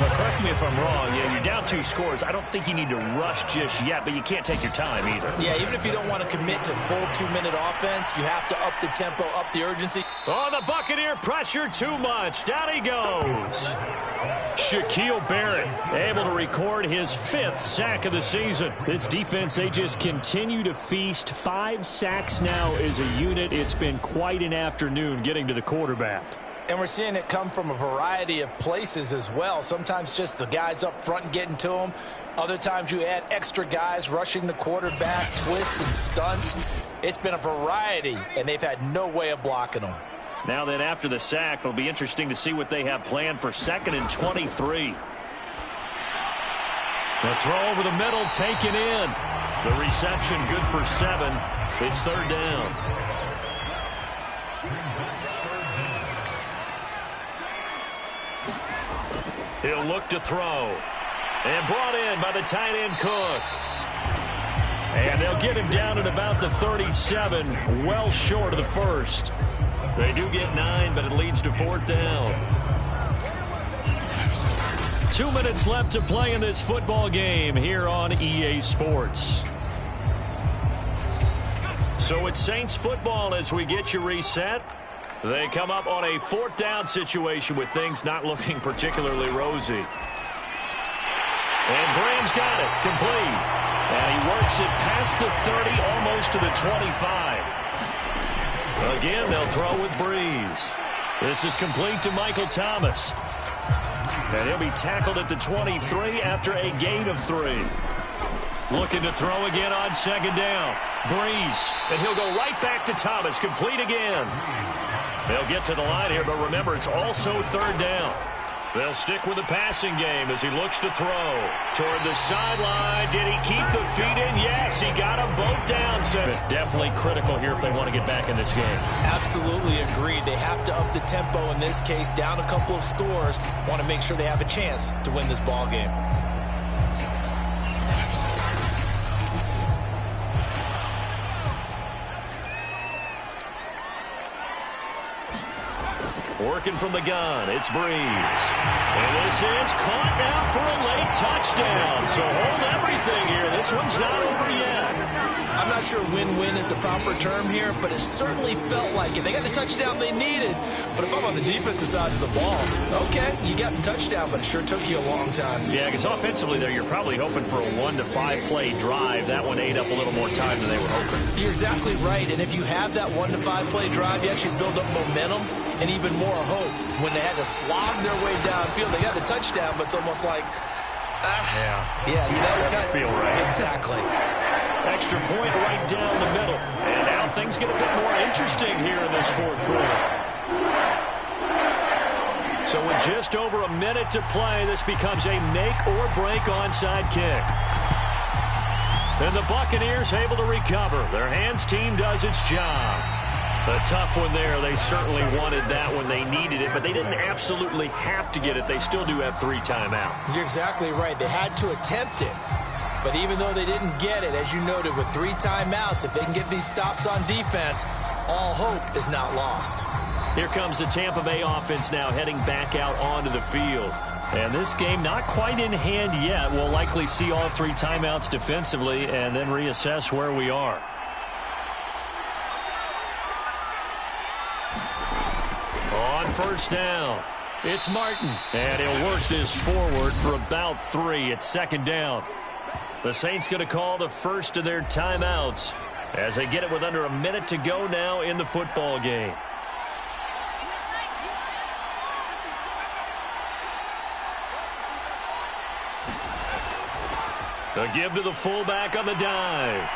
Now, correct me if I'm wrong. Yeah, you're down 2 scores. I don't think you need to rush just yet, but you can't take your time either. Yeah, even if you don't want to commit to full 2-minute offense, you have to up the tempo, up the urgency. Oh, the Buccaneer pressure too much. Down he goes. Shaquille Barrett able to record his 5th sack of the season. This defense, they just continue to feast. 5 sacks now as a unit. It's been quite an afternoon getting to the quarterback. And we're seeing it come from a variety of places as well. Sometimes just the guys up front and getting to them. Other times you add extra guys rushing the quarterback, twists and stunts. It's been a variety, and they've had no way of blocking them. Now then, after the sack, it'll be interesting to see what they have planned for 2nd and 23. The throw over the middle, taken in. The reception good for 7. It's 3rd down. He'll look to throw. And brought in by the tight end Cook. And they'll get him down at about the 37, well short of the first. They do get 9, but it leads to 4th down. 2 minutes left to play in this football game here on EA Sports. So it's Saints football as we get you reset. They come up on a 4th down situation with things not looking particularly rosy. And Graham's got it, complete. And he works it past the 30, almost to the 25. Again, they'll throw with Breeze. This is complete to Michael Thomas. And he'll be tackled at the 23 after a gain of 3. Looking to throw again on 2nd down. Breeze. And he'll go right back to Thomas, complete again. They'll get to the line here, but remember, it's also 3rd down. They'll stick with the passing game as he looks to throw. Toward the sideline. Did he keep the feet in? Yes, he got them both down. So definitely critical here if they want to get back in this game. Absolutely agreed. They have to up the tempo in this case, down a couple of scores. Want to make sure they have a chance to win this ball game. Working from the gun, it's Breeze. And this is caught now for a late touchdown. So hold everything here. This one's not over yet. I'm not sure win-win is the proper term here, but it certainly felt like it. They got the touchdown they needed, but if I'm on the defensive side of the ball, okay, you got the touchdown, but it sure took you a long time. Yeah, because offensively there, you're probably hoping for a 1 to 5 play drive. That one ate up a little more time than they were hoping. You're exactly right, and if you have that 1 to 5 play drive, you actually build up momentum and even more hope. When they had to slog their way downfield, they got the touchdown, but it's almost like, you know, it doesn't feel right. Exactly. Extra point right down the middle. And now things get a bit more interesting here in this 4th quarter. So with just over a minute to play, this becomes a make-or-break onside kick. And the Buccaneers able to recover. Their hands team does its job. A tough one there. They certainly wanted that when they needed it, but they didn't absolutely have to get it. They still do have 3 timeouts. You're exactly right. They had to attempt it. But even though they didn't get it, as you noted, with 3 timeouts, if they can get these stops on defense, all hope is not lost. Here comes the Tampa Bay offense now heading back out onto the field. And this game not quite in hand yet. We'll likely see all 3 timeouts defensively and then reassess where we are. On 1st down, it's Martin. And he'll work this forward for about 3. It's 2nd down. The Saints going to call the first of their timeouts as they get it with under a minute to go now in the football game. The give to the fullback on the dive.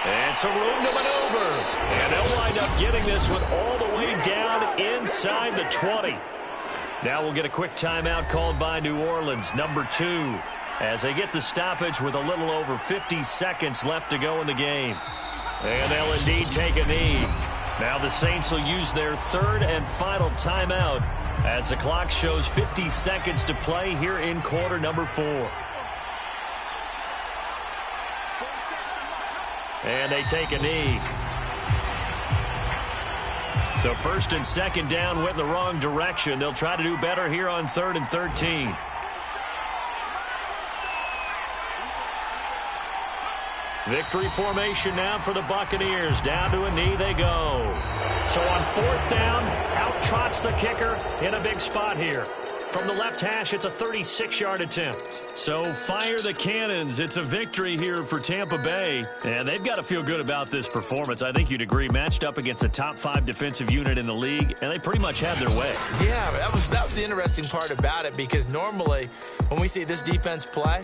And some room to maneuver. And they'll wind up getting this one all the way down inside the 20. Now we'll get a quick timeout called by New Orleans, number 2. As they get the stoppage with a little over 50 seconds left to go in the game. And they'll indeed take a knee. Now the Saints will use their 3rd and final timeout as the clock shows 50 seconds to play here in quarter number 4. And they take a knee. So 1st and 2nd down went the wrong direction. They'll try to do better here on 3rd and 13. Victory formation now for the Buccaneers. Down to a knee they go. So on 4th down, out trots the kicker in a big spot here. From the left hash, it's a 36-yard attempt. So fire the cannons. It's a victory here for Tampa Bay. And they've got to feel good about this performance. I think you'd agree. Matched up against a top 5 defensive unit in the league, and they pretty much had their way. Yeah, that was the interesting part about it, because normally when we see this defense play,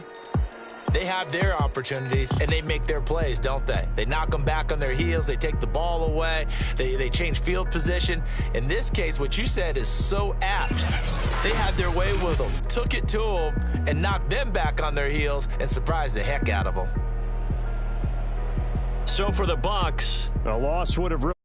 they have their opportunities, and they make their plays, don't they? They knock them back on their heels. They take the ball away. They change field position. In this case, what you said is so apt. They had their way with them, took it to them, and knocked them back on their heels and surprised the heck out of them. So for the Bucs, a loss would have